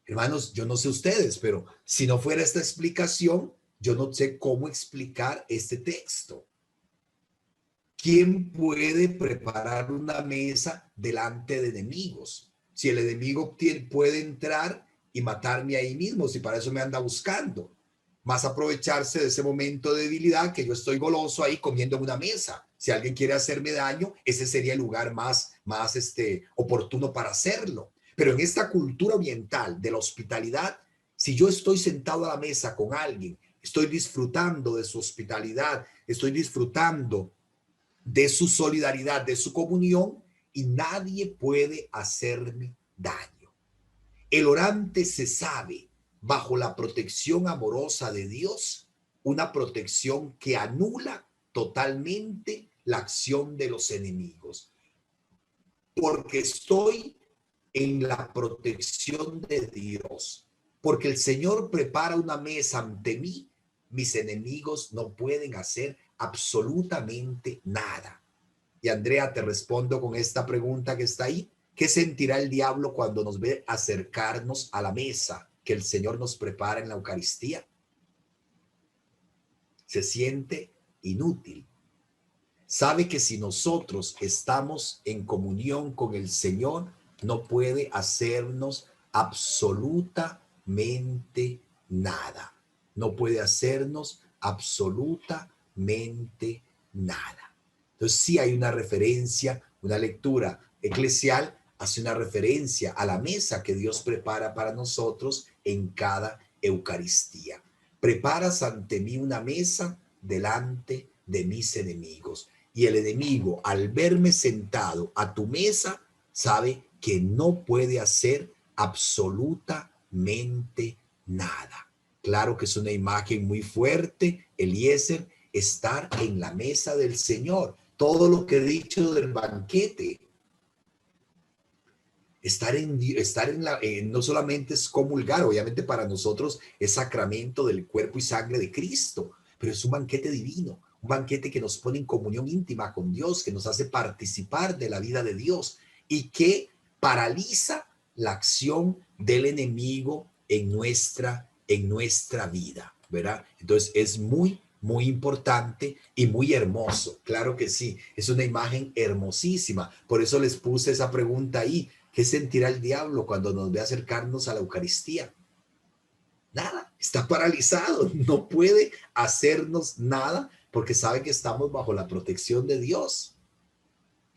[SPEAKER 1] Hermanos, yo no sé ustedes, pero si no fuera esta explicación, yo no sé cómo explicar este texto. ¿Quién puede preparar una mesa delante de enemigos? Si el enemigo puede entrar y matarme ahí mismo, si para eso me anda buscando, más aprovecharse de ese momento de debilidad que yo estoy goloso ahí comiendo en una mesa. Si alguien quiere hacerme daño, ese sería el lugar más oportuno para hacerlo. Pero en esta cultura oriental de la hospitalidad, si yo estoy sentado a la mesa con alguien, estoy disfrutando de su hospitalidad, estoy disfrutando de su solidaridad, de su comunión, y nadie puede hacerme daño. El orante se sabe bajo la protección amorosa de Dios, una protección que anula totalmente la acción de los enemigos, porque estoy en la protección de Dios, porque el Señor prepara una mesa ante mí, mis enemigos no pueden hacer absolutamente nada. Y Andrea, te respondo con esta pregunta que está ahí. ¿Qué sentirá el diablo cuando nos ve acercarnos a la mesa que el Señor nos prepara en la Eucaristía? Se siente inútil. Sabe que si nosotros estamos en comunión con el Señor, no puede hacernos absolutamente nada. No puede hacernos absolutamente nada. Entonces sí hay una referencia, una lectura eclesial hace una referencia a la mesa que Dios prepara para nosotros en cada Eucaristía. Preparas ante mí una mesa delante de mis enemigos. Y el enemigo, al verme sentado a tu mesa, sabe que no puede hacer absolutamente nada. Claro que es una imagen muy fuerte, Eliezer, estar en la mesa del Señor. Todo lo que he dicho del banquete, estar en la, no solamente es comulgar, obviamente para nosotros es sacramento del cuerpo y sangre de Cristo, pero es un banquete divino, un banquete que nos pone en comunión íntima con Dios, que nos hace participar de la vida de Dios y que paraliza la acción del enemigo en nuestra vida, ¿verdad? Entonces es muy importante y muy hermoso. Claro que sí, es una imagen hermosísima. Por eso les puse esa pregunta ahí. ¿Qué sentirá el diablo cuando nos ve acercarnos a la Eucaristía? Nada, está paralizado, no puede hacernos nada porque sabe que estamos bajo la protección de Dios.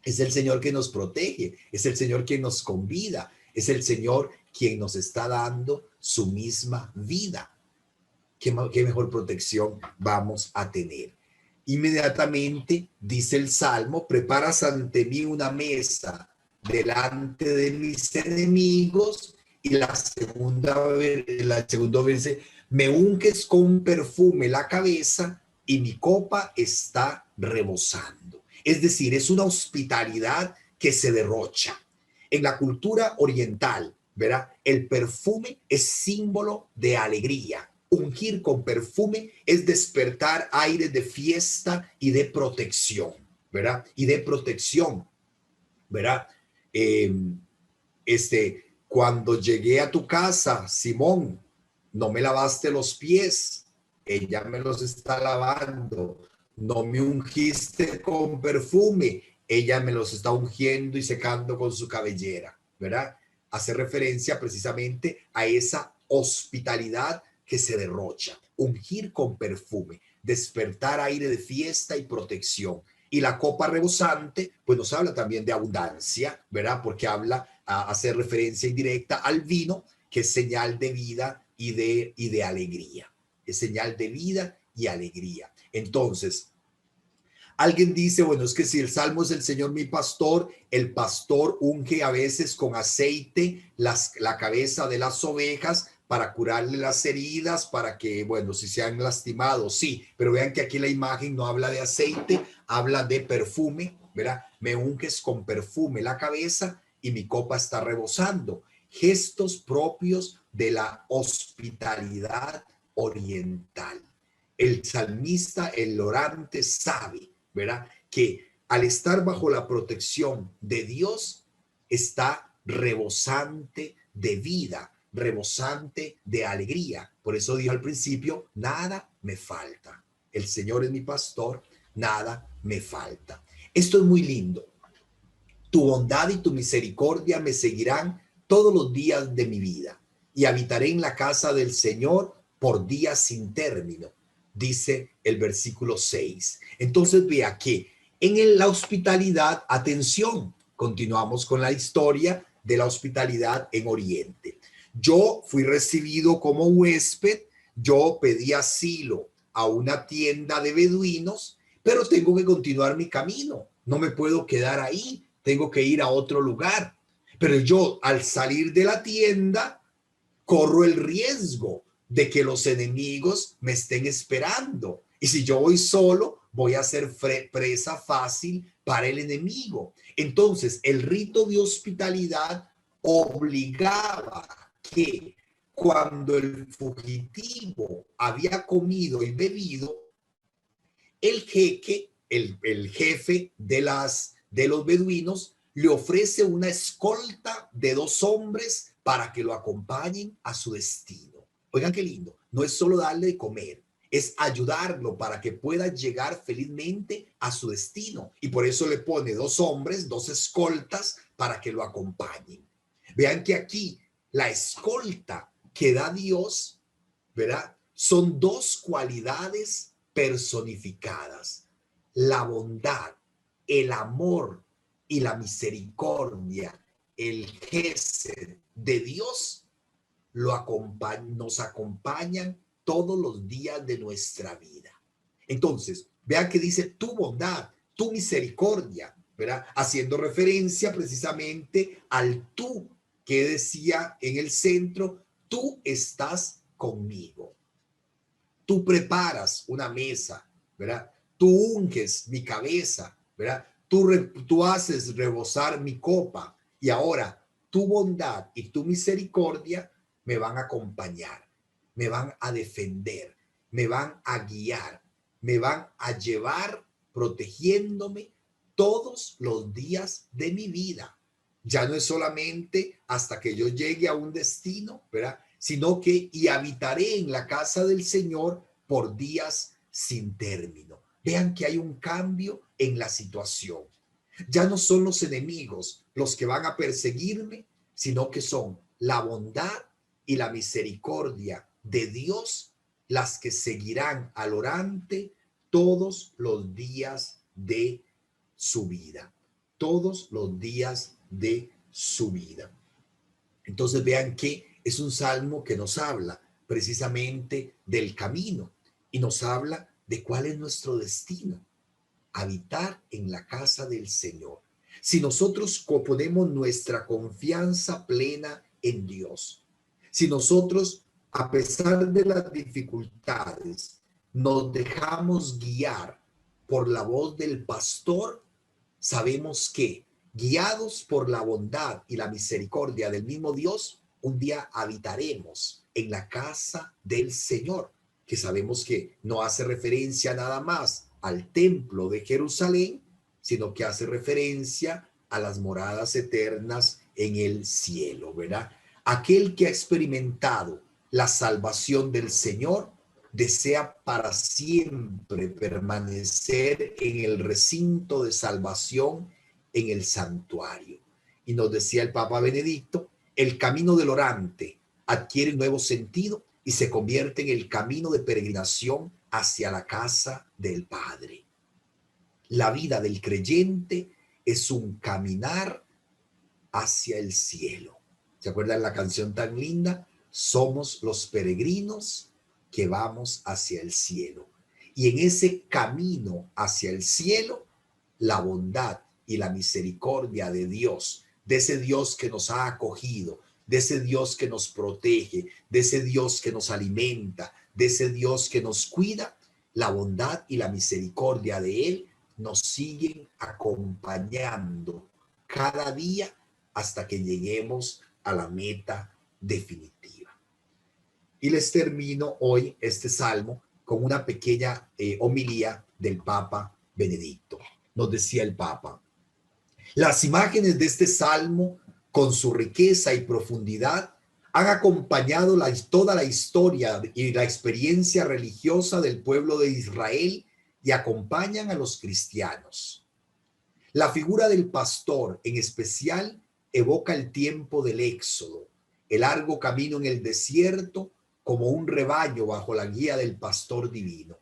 [SPEAKER 1] Es el Señor que nos protege, es el Señor quien nos convida, es el Señor quien nos está dando su misma vida. ¿Qué mejor protección vamos a tener? Inmediatamente dice el Salmo, preparas ante mí una mesa delante de mis enemigos, y la segunda dice, me unges con perfume la cabeza y mi copa está rebosando. Es decir, es una hospitalidad que se derrocha. En la cultura oriental, ¿verdad? El perfume es símbolo de alegría. Ungir con perfume es despertar aire de fiesta y de protección, ¿verdad? Y de protección, ¿verdad? Eh, cuando llegué a tu casa, Simón, no me lavaste los pies, ella me los está lavando. No me ungiste con perfume, ella me los está ungiendo y secando con su cabellera, ¿verdad? Hace referencia precisamente a esa hospitalidad que se derrocha. Ungir con perfume, despertar aire de fiesta y protección. Y la copa rebosante, pues nos habla también de abundancia, ¿verdad? Porque hace referencia indirecta al vino, que es señal de vida y de alegría. Es señal de vida y alegría. Entonces, alguien dice, bueno, es que si el salmo es el Señor mi pastor, el pastor unge a veces con aceite la cabeza de las ovejas para curarle las heridas, para que, bueno, si se han lastimado, sí, pero vean que aquí la imagen no habla de aceite, habla de perfume, ¿verdad? Me unges con perfume la cabeza y mi copa está rebosando. Gestos propios de la hospitalidad oriental. El salmista, el orante, sabe, ¿verdad?, que al estar bajo la protección de Dios está rebosante de vida, rebosante de alegría. Por eso dijo al principio, nada me falta. El Señor es mi pastor, nada me falta. Esto es muy lindo. Tu bondad y tu misericordia me seguirán todos los días de mi vida y habitaré en la casa del Señor por días sin término, dice el versículo 6. Entonces vea que en la hospitalidad, atención, continuamos con la historia de la hospitalidad en Oriente. Yo fui recibido como huésped, yo pedí asilo a una tienda de beduinos, pero tengo que continuar mi camino, no me puedo quedar ahí, tengo que ir a otro lugar. Pero yo al salir de la tienda corro el riesgo de que los enemigos me estén esperando. Y si yo voy solo, voy a ser presa fácil para el enemigo. Entonces, el rito de hospitalidad obligaba que cuando el fugitivo había comido y bebido, el jeque, el jefe de los beduinos, le ofrece una escolta de 2 hombres para que lo acompañen a su destino. Oigan qué lindo, no es solo darle de comer, es ayudarlo para que pueda llegar felizmente a su destino. Y por eso le pone 2 hombres, 2 escoltas para que lo acompañen. Vean que aquí la escolta que da Dios, ¿verdad? Son 2 cualidades personificadas: la bondad, el amor y la misericordia, el gesed de Dios nos acompañan todos los días de nuestra vida. Entonces, vean que dice tu bondad, tu misericordia, ¿verdad? Haciendo referencia precisamente al tú que decía en el centro, tú estás conmigo. Tú preparas una mesa, ¿verdad? Tú unges mi cabeza, ¿verdad? Tú haces rebosar mi copa y ahora tu bondad y tu misericordia me van a acompañar, me van a defender, me van a guiar, me van a llevar protegiéndome todos los días de mi vida. Ya no es solamente hasta que yo llegue a un destino, ¿verdad? Sino que y habitaré en la casa del Señor por días sin término. Vean que hay un cambio en la situación. Ya no son los enemigos los que van a perseguirme, sino que son la bondad y la misericordia de Dios las que seguirán al orante todos los días de su vida. Todos los días de su vida. Entonces vean que es un salmo que nos habla precisamente del camino y nos habla de cuál es nuestro destino: habitar en la casa del Señor. Si nosotros ponemos nuestra confianza plena en Dios, si nosotros, a pesar de las dificultades, nos dejamos guiar por la voz del pastor, sabemos que, guiados por la bondad y la misericordia del mismo Dios, un día habitaremos en la casa del Señor, que sabemos que no hace referencia nada más al templo de Jerusalén, sino que hace referencia a las moradas eternas en el cielo, ¿verdad? Aquel que ha experimentado la salvación del Señor desea para siempre permanecer en el recinto de salvación, en el santuario. Y nos decía el Papa Benedicto, el camino del orante adquiere un nuevo sentido y se convierte en el camino de peregrinación hacia la casa del Padre. La vida del creyente es un caminar hacia el cielo. ¿Se acuerdan la canción tan linda? Somos los peregrinos que vamos hacia el cielo. Y en ese camino hacia el cielo, la bondad y la misericordia de Dios, de ese Dios que nos ha acogido, de ese Dios que nos protege, de ese Dios que nos alimenta, de ese Dios que nos cuida, la bondad y la misericordia de Él nos siguen acompañando cada día hasta que lleguemos a la meta definitiva. Y les termino hoy este salmo con una pequeña homilía del Papa Benedicto. Nos decía el Papa: las imágenes de este salmo, con su riqueza y profundidad, han acompañado toda la historia y la experiencia religiosa del pueblo de Israel y acompañan a los cristianos. La figura del pastor, en especial, evoca el tiempo del Éxodo, el largo camino en el desierto, como un rebaño bajo la guía del pastor divino.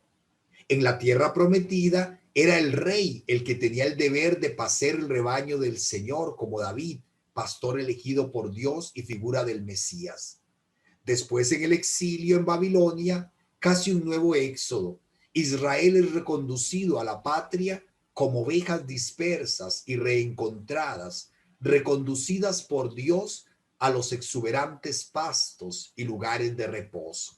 [SPEAKER 1] En la tierra prometida era el rey el que tenía el deber de pacer el rebaño del Señor, como David, pastor elegido por Dios y figura del Mesías. Después, en el exilio en Babilonia, casi un nuevo éxodo. Israel es reconducido a la patria como ovejas dispersas y reencontradas, reconducidas por Dios a los exuberantes pastos y lugares de reposo.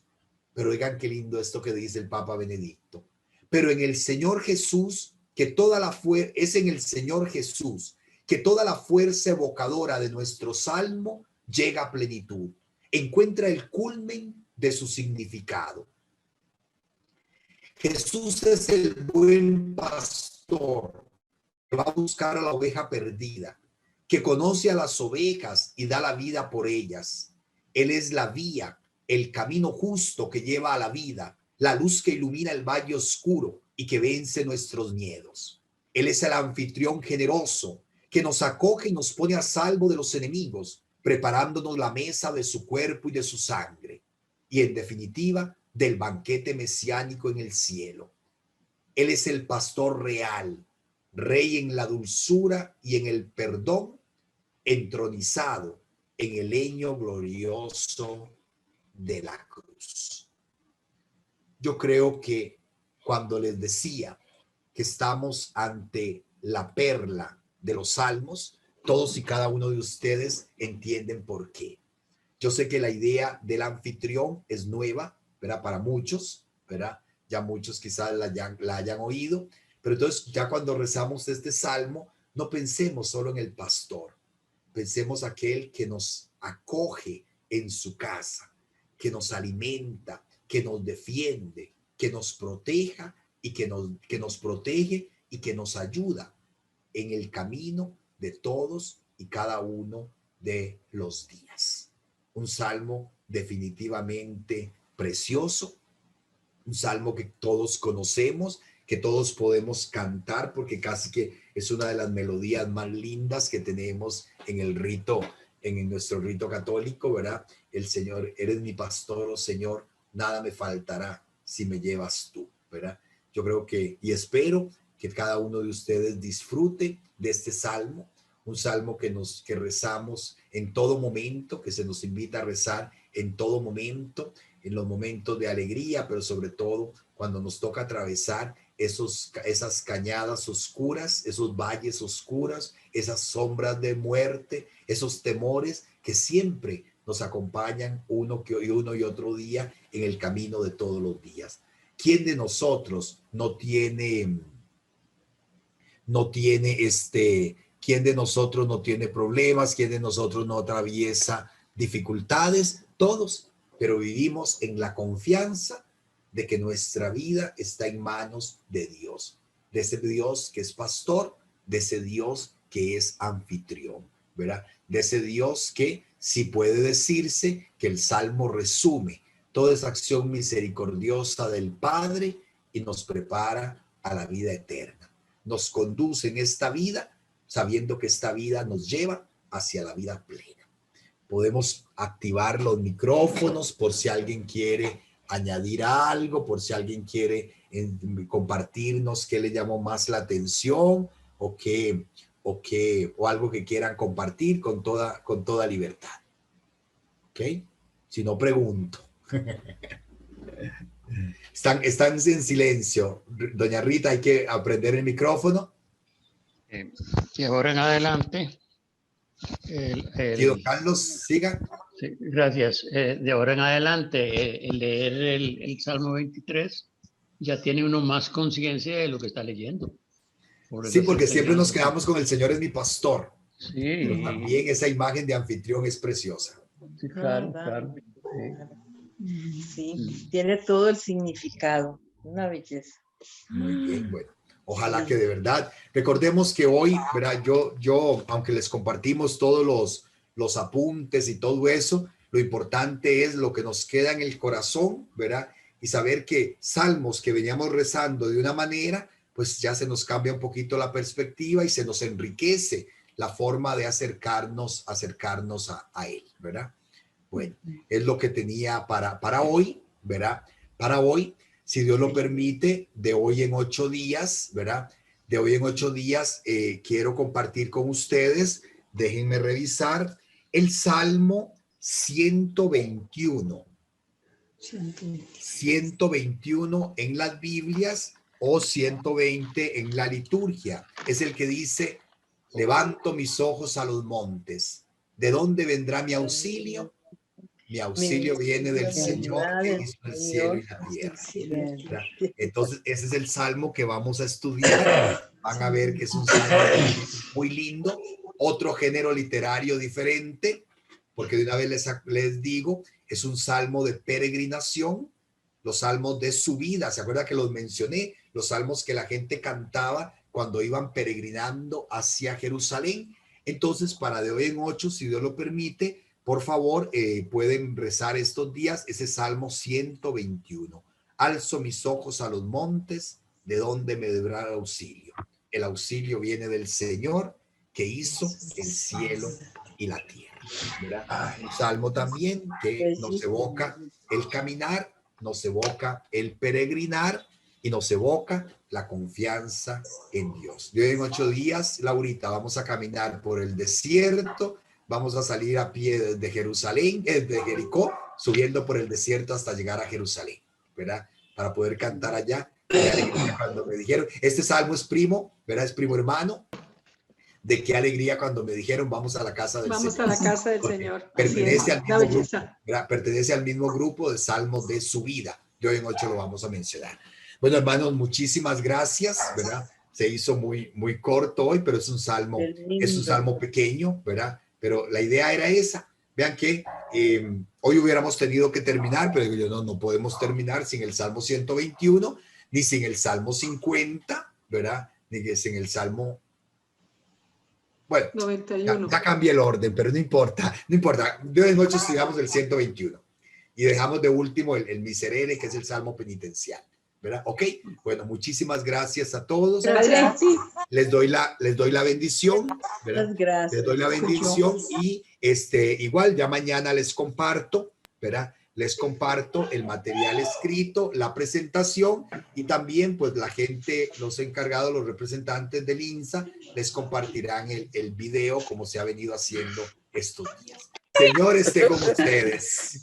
[SPEAKER 1] Pero oigan qué lindo esto que dice el Papa Benedicto. Pero en el Señor Jesús, que toda la fuerza, es en el Señor Jesús, que toda la fuerza evocadora de nuestro salmo llega a plenitud, encuentra el culmen de su significado. Jesús es el buen pastor que va a buscar a la oveja perdida, que conoce a las ovejas y da la vida por ellas. Él es la vía, el camino justo que lleva a la vida, la luz que ilumina el valle oscuro y que vence nuestros miedos. Él es el anfitrión generoso que nos acoge y nos pone a salvo de los enemigos, preparándonos la mesa de su cuerpo y de su sangre, y en definitiva, del banquete mesiánico en el cielo. Él es el pastor real, rey en la dulzura y en el perdón, entronizado en el leño glorioso de la cruz. Yo creo que cuando les decía que estamos ante la perla de los salmos, todos y cada uno de ustedes entienden por qué. Yo sé que la idea del anfitrión es nueva, ¿verdad? Para muchos, ¿verdad? Ya muchos quizás la hayan oído, pero entonces ya cuando rezamos este salmo, no pensemos solo en el pastor, pensemos aquel que nos acoge en su casa, que nos alimenta, que nos defiende, que nos proteja y que nos protege y que nos ayuda en el camino de todos y cada uno de los días. Un salmo definitivamente precioso, un salmo que todos conocemos, que todos podemos cantar, porque casi que es una de las melodías más lindas que tenemos en el rito, en nuestro rito católico, ¿verdad? El Señor, eres mi pastor, oh Señor, nada me faltará si me llevas tú, ¿verdad? Yo creo que, y espero que cada uno de ustedes disfrute de este salmo, un salmo que rezamos en todo momento, que se nos invita a rezar en todo momento, en los momentos de alegría, pero sobre todo cuando nos toca atravesar esas cañadas oscuras, esos valles oscuros, esas sombras de muerte, esos temores que siempre nos acompañan uno y otro día en el camino de todos los días. ¿Quién de nosotros quién de nosotros no tiene problemas? ¿Quién de nosotros no atraviesa dificultades? Todos, pero vivimos en la confianza de que nuestra vida está en manos de Dios, de ese Dios que es pastor, de ese Dios que es anfitrión, ¿verdad? De ese Dios que sí puede decirse que el Salmo resume toda esa acción misericordiosa del Padre y nos prepara a la vida eterna. Nos conduce en esta vida sabiendo que esta vida nos lleva hacia la vida plena. Podemos activar los micrófonos por si alguien quiere añadir algo, por si alguien quiere compartirnos qué le llamó más la atención o algo que quieran compartir con toda libertad. ¿Ok? Si no, pregunto. Están en silencio. Doña Rita, hay que aprender el micrófono.
[SPEAKER 2] De ahora en adelante,
[SPEAKER 1] Sí, don Carlos, siga.
[SPEAKER 2] sí, gracias. De ahora en adelante, leer el Salmo 23, ya tiene uno más conciencia de lo que está leyendo.
[SPEAKER 1] Sí, porque siempre nos quedamos con el Señor es mi pastor.
[SPEAKER 2] Sí.
[SPEAKER 1] Pero también esa imagen de anfitrión es preciosa.
[SPEAKER 2] Sí, claro, claro.
[SPEAKER 3] Sí, tiene todo el significado. Una belleza.
[SPEAKER 1] Muy bien, bueno. Ojalá que de verdad. Recordemos que hoy, ¿verdad? Yo, aunque les compartimos todos los apuntes y todo eso, lo importante es lo que nos queda en el corazón, ¿verdad? Y saber que salmos que veníamos rezando de una manera, pues ya se nos cambia un poquito la perspectiva y se nos enriquece la forma de acercarnos a él, ¿verdad? Bueno, es lo que tenía para hoy, ¿verdad? Para hoy, si Dios lo permite, de hoy en 8 días, ¿verdad? De hoy en 8 días quiero compartir con ustedes, déjenme revisar, el Salmo 121. 121 en las Biblias o 120 en la liturgia. Es el que dice, levanto mis ojos a los montes. ¿De dónde vendrá mi auxilio? Mi auxilio viene del Señor que hizo el cielo y la tierra. Entonces, ese es el salmo que vamos a estudiar. Van a ver que es un salmo muy lindo. Otro género literario diferente, porque de una vez les digo, es un salmo de peregrinación. Los salmos de subida, ¿se acuerdan que los mencioné? Los salmos que la gente cantaba cuando iban peregrinando hacia Jerusalén. Entonces, para de hoy en 8, si Dios lo permite, por favor, pueden rezar estos días ese Salmo 121. Alzo mis ojos a los montes, ¿de dónde me vendrá el auxilio? El auxilio viene del Señor que hizo el cielo y la tierra. ¿Verdad? Un salmo también que nos evoca el caminar, nos evoca el peregrinar y nos evoca la confianza en Dios. De hoy en 8 días, Laurita, vamos a caminar por el desierto. Vamos a salir a pie desde Jerusalén, desde Jericó, subiendo por el desierto hasta llegar a Jerusalén, ¿verdad? Para poder cantar allá. Qué alegría cuando me dijeron, este salmo es primo, ¿verdad? Es primo hermano. De qué alegría cuando me dijeron, vamos a la casa del Señor.
[SPEAKER 4] Vamos a la casa del Señor.
[SPEAKER 1] Pertenece al mismo grupo, ¿verdad? Pertenece al mismo grupo de salmos de su vida. De hoy en 8 lo vamos a mencionar. Bueno, hermanos, muchísimas gracias, ¿verdad? Se hizo muy corto hoy, pero es un salmo pequeño, ¿verdad? Pero la idea era esa. Vean que hoy hubiéramos tenido que terminar, pero digo yo, no podemos terminar sin el Salmo 121, ni sin el Salmo 50, ¿verdad? Ni sin el Salmo... Bueno, 91. Ya cambié el orden, pero no importa. De hoy en 8 estudiamos el 121 y dejamos de último el Miserere, que es el Salmo penitencial, ¿verdad? Ok, bueno, muchísimas gracias a todos.
[SPEAKER 4] Gracias.
[SPEAKER 1] Les doy la bendición, ¿verdad?
[SPEAKER 3] Gracias.
[SPEAKER 1] Les doy la bendición y igual ya mañana les comparto, ¿verdad? Les comparto el material escrito, la presentación y también pues la gente, los encargados, los representantes del INSA les compartirán el video como se ha venido haciendo estos días. Señor esté con ustedes.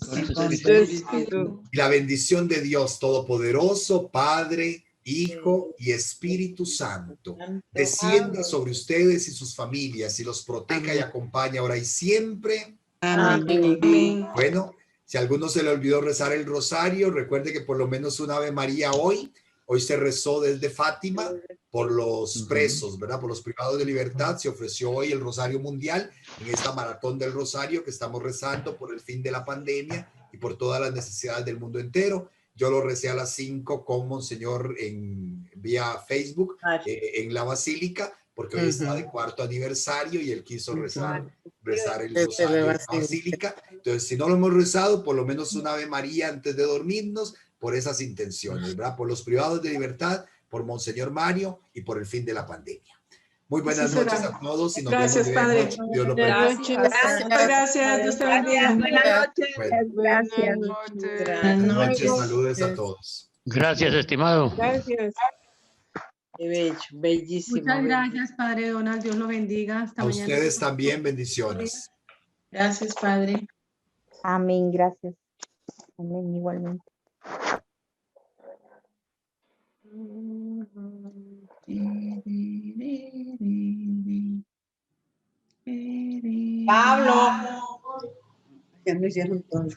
[SPEAKER 1] Y la bendición de Dios Todopoderoso, Padre, Hijo y Espíritu Santo, descienda sobre ustedes y sus familias y los proteja y acompañe ahora y siempre.
[SPEAKER 4] Amén.
[SPEAKER 1] Bueno, si a alguno se le olvidó rezar el rosario, recuerde que por lo menos una Ave María hoy se rezó desde Fátima por los presos, ¿verdad? Por los privados de libertad. Se ofreció hoy el Rosario Mundial en esta maratón del Rosario que estamos rezando por el fin de la pandemia y por todas las necesidades del mundo entero. Yo lo recé a las 5 con Monseñor vía Facebook en la Basílica, porque hoy está de 4º aniversario y él quiso rezar el rosario en la Basílica. Entonces, si no lo hemos rezado, por lo menos una Ave María antes de dormirnos, por esas intenciones, ¿verdad? Por los privados de libertad, por Monseñor Mario y por el fin de la pandemia. Muy buenas noches a todos y nos
[SPEAKER 4] Gracias,
[SPEAKER 1] vemos.
[SPEAKER 4] Padre.
[SPEAKER 1] Dios lo
[SPEAKER 4] Gracias. Gracias. Dios te bendiga.
[SPEAKER 5] Buenas noches.
[SPEAKER 3] Gracias.
[SPEAKER 1] Buenas noches. Saludos a todos.
[SPEAKER 2] Gracias, estimado.
[SPEAKER 4] Gracias.
[SPEAKER 3] Qué bello, bellísimo.
[SPEAKER 4] Muchas gracias, Padre Donald. Dios lo bendiga. Hasta mañana.
[SPEAKER 1] A ustedes también, bendiciones.
[SPEAKER 4] Gracias, Padre.
[SPEAKER 6] Amén, gracias. Amén, igualmente.
[SPEAKER 5] Pablo.
[SPEAKER 3] Ya me hicieron todo.